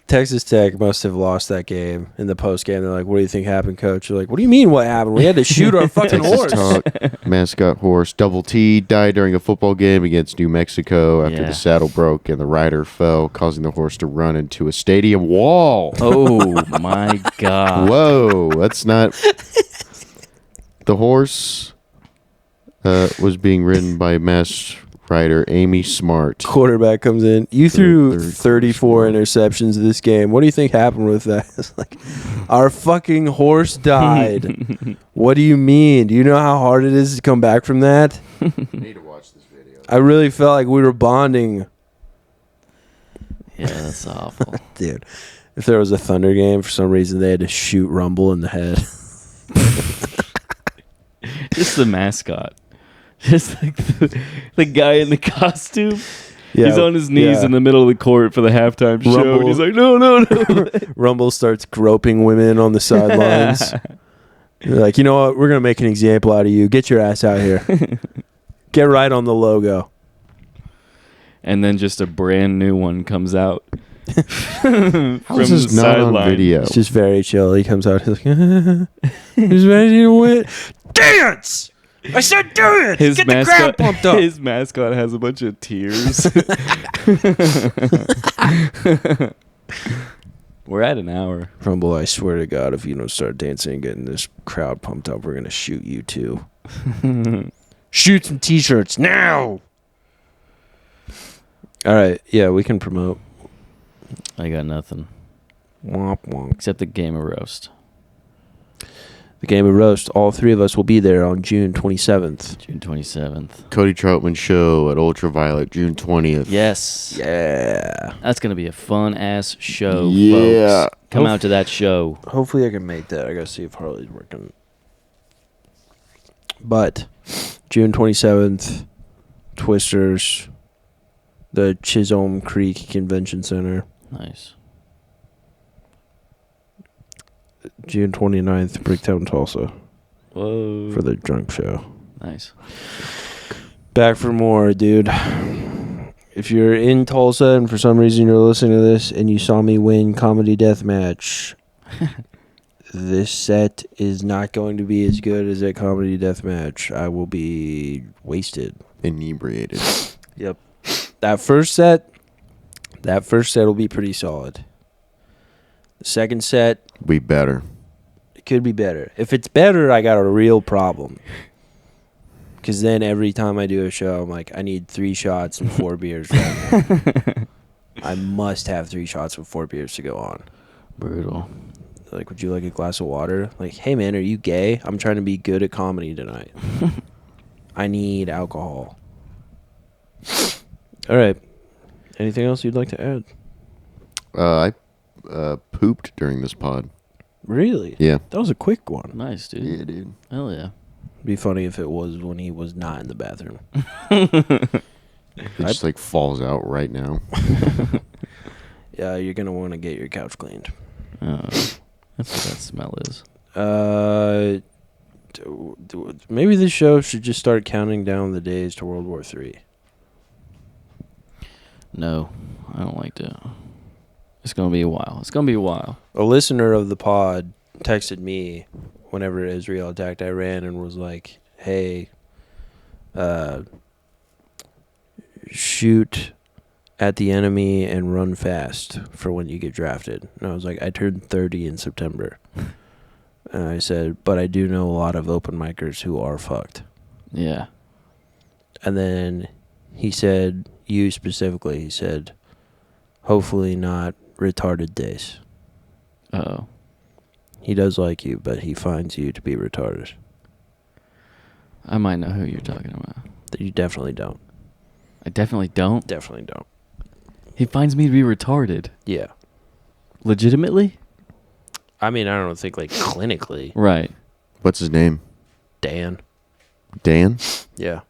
Texas Tech must have lost that game in the post game. They're like, "What do you think happened, coach?" They're like, "What do you mean? What happened? We had to shoot our fucking Texas horse." Talk, mascot horse Double T died during a football game against New Mexico after Yeah. the saddle broke and the rider fell, causing the horse to run into a stadium wall. Oh my god! Whoa, that's not. The horse was being ridden by mass rider Amy Smart. Quarterback comes in. You threw third 34 quarter. interceptions this game. What do you think happened with that? It's like, our fucking horse died. What do you mean? Do you know how hard it is to come back from that? I need to watch this video. I really felt like we were bonding. Yeah, that's awful. Dude, if there was a Thunder game, for some reason they had to shoot Rumble in the head. Just the mascot. Just like the guy in the costume. He's on his knees in the middle of the court for the halftime show. Rumble. And he's like, no. Rumble starts groping women on the sidelines. They're like, you know what? We're going to make an example out of you. Get your ass out here. Get right on the logo. And then just a brand new one comes out. How is this not on video? It's just very chill. He comes out. He's like, he's ready to win. Dance! I said do it! Get the crowd pumped up. His mascot has a bunch of tears. We're at an hour. Rumble, I swear to God, if you don't start dancing and getting this crowd pumped up, we're going to shoot you too. Shoot some t-shirts now! All right. Yeah, we can promote. I got nothing Womp womp. except the Game of Roast. The Game of Roast. All three of us will be there on June 27th. June 27th. Cody Troutman show at Ultraviolet, June 20th. Yes. Yeah. That's going to be a fun-ass show, Yeah. folks. Come out to that show. Hopefully I can make that. I got to see if Harley's working. But June 27th, Twisters, the Chisholm Creek Convention Center. Nice. June 29th, Bricktown, Tulsa, Whoa. for the drunk show. Nice. Back for more, dude. If you're in Tulsa and for some reason you're listening to this and you saw me win Comedy Deathmatch, this set is not going to be as good as that Comedy Deathmatch. I will be wasted. Inebriated. Yep. That first set will be pretty solid. The second set, We better. it could be better. If it's better, I got a real problem. Because then every time I do a show, I'm like, I need 3 shots and 4 beers right now. I must have 3 shots with 4 beers to go on. Brutal. Like, would you like a glass of water? Like, hey, man, are you gay? I'm trying to be good at comedy tonight. I need alcohol. All right. Anything else you'd like to add? I pooped during this pod. Really? Yeah. That was a quick one. Nice, dude. Yeah, dude. Hell yeah. It'd be funny if it was when he was not in the bathroom. It just like falls out right now. Yeah, you're going to want to get your couch cleaned. That's what that smell is. Maybe this show should just start counting down the days to World War III. No, I don't like to. It's going to be a while. A listener of the pod texted me whenever Israel attacked Iran and was like, hey, shoot at the enemy and run fast for when you get drafted. And I was like, I turned 30 in September. And I said, but I do know a lot of open micers who are fucked. Yeah. And then he said, you specifically, he said, hopefully not retarded days. Uh-oh. He does like you, but he finds you to be retarded. I might know who you're talking about. You definitely don't. I definitely don't. Definitely don't. He finds me to be retarded. Yeah. Legitimately? I mean, I don't think, like, clinically. Right. What's his name? Dan. Dan? Yeah.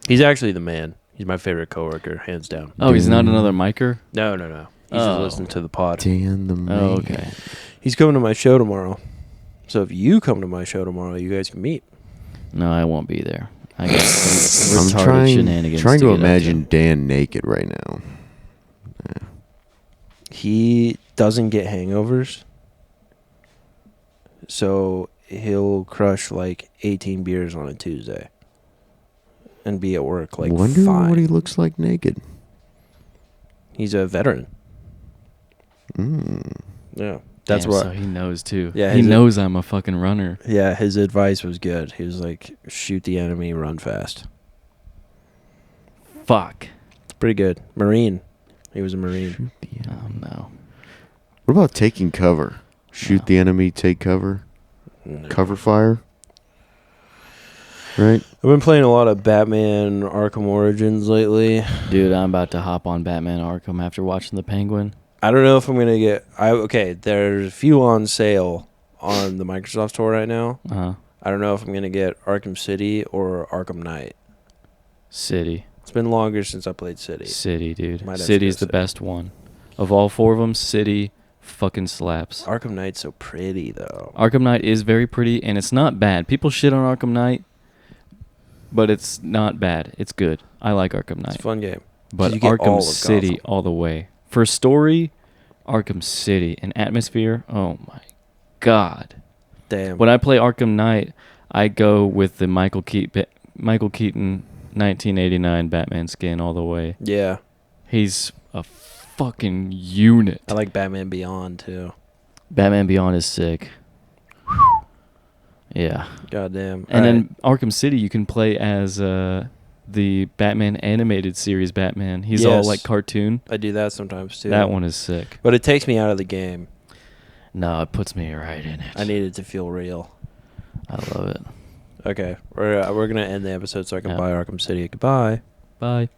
He's actually the man. He's my favorite coworker, hands down. Oh, he's not another micer? No. He's just listening to the pod. Dan the man. Oh, okay. He's coming to my show tomorrow. So if you come to my show tomorrow, you guys can meet. No, I won't be there. I got some I'm retarded shenanigans. trying to get up imagine Dan naked right now. He doesn't get hangovers. So he'll crush like 18 beers on a Tuesday. And be at work like Wonder fine. what he looks like naked. He's a veteran. Mm. Yeah. That's Damn, what. So he knows too. Yeah, he he's a- knows I'm a fucking runner. Yeah, his advice was good. He was like, shoot the enemy, run fast. Fuck. It's pretty good. Marine. He was a Marine. Oh no. What about taking cover? Shoot No. the enemy, take cover, No. cover fire. Right? I've been playing a lot of Batman Arkham Origins lately. Dude, I'm about to hop on Batman Arkham after watching The Penguin. I don't know if I'm gonna get. Okay, there's a few on sale on the Microsoft Store right now. Uh-huh. I don't know if I'm gonna get Arkham City or Arkham Knight. City. It's been longer since I played City. City, dude. Might have to City's go the City. best one. Of all four of them, City fucking slaps. Arkham Knight's so pretty though. Arkham Knight is very pretty, and it's not bad. People shit on Arkham Knight, but it's not bad. It's good. I like Arkham It's a Knight. fun game. But you get all Arkham of City Gotham. all the way. For story, Arkham City. And atmosphere, oh my god. Damn. When I play Arkham Knight, I go with the Michael Keaton 1989 Batman skin all the way. Yeah, He's a fucking unit. I like Batman Beyond too. Batman Beyond is sick. Yeah. Goddamn. And then Arkham City, you can play as the Batman animated series Batman. He's all Yes. like cartoon. I do that sometimes too. That one is sick. But it takes me out of the game. No, it puts me right in it. I need it to feel real. I love it. Okay, we're gonna end the episode so I can Yeah. buy Arkham City. Goodbye. Bye.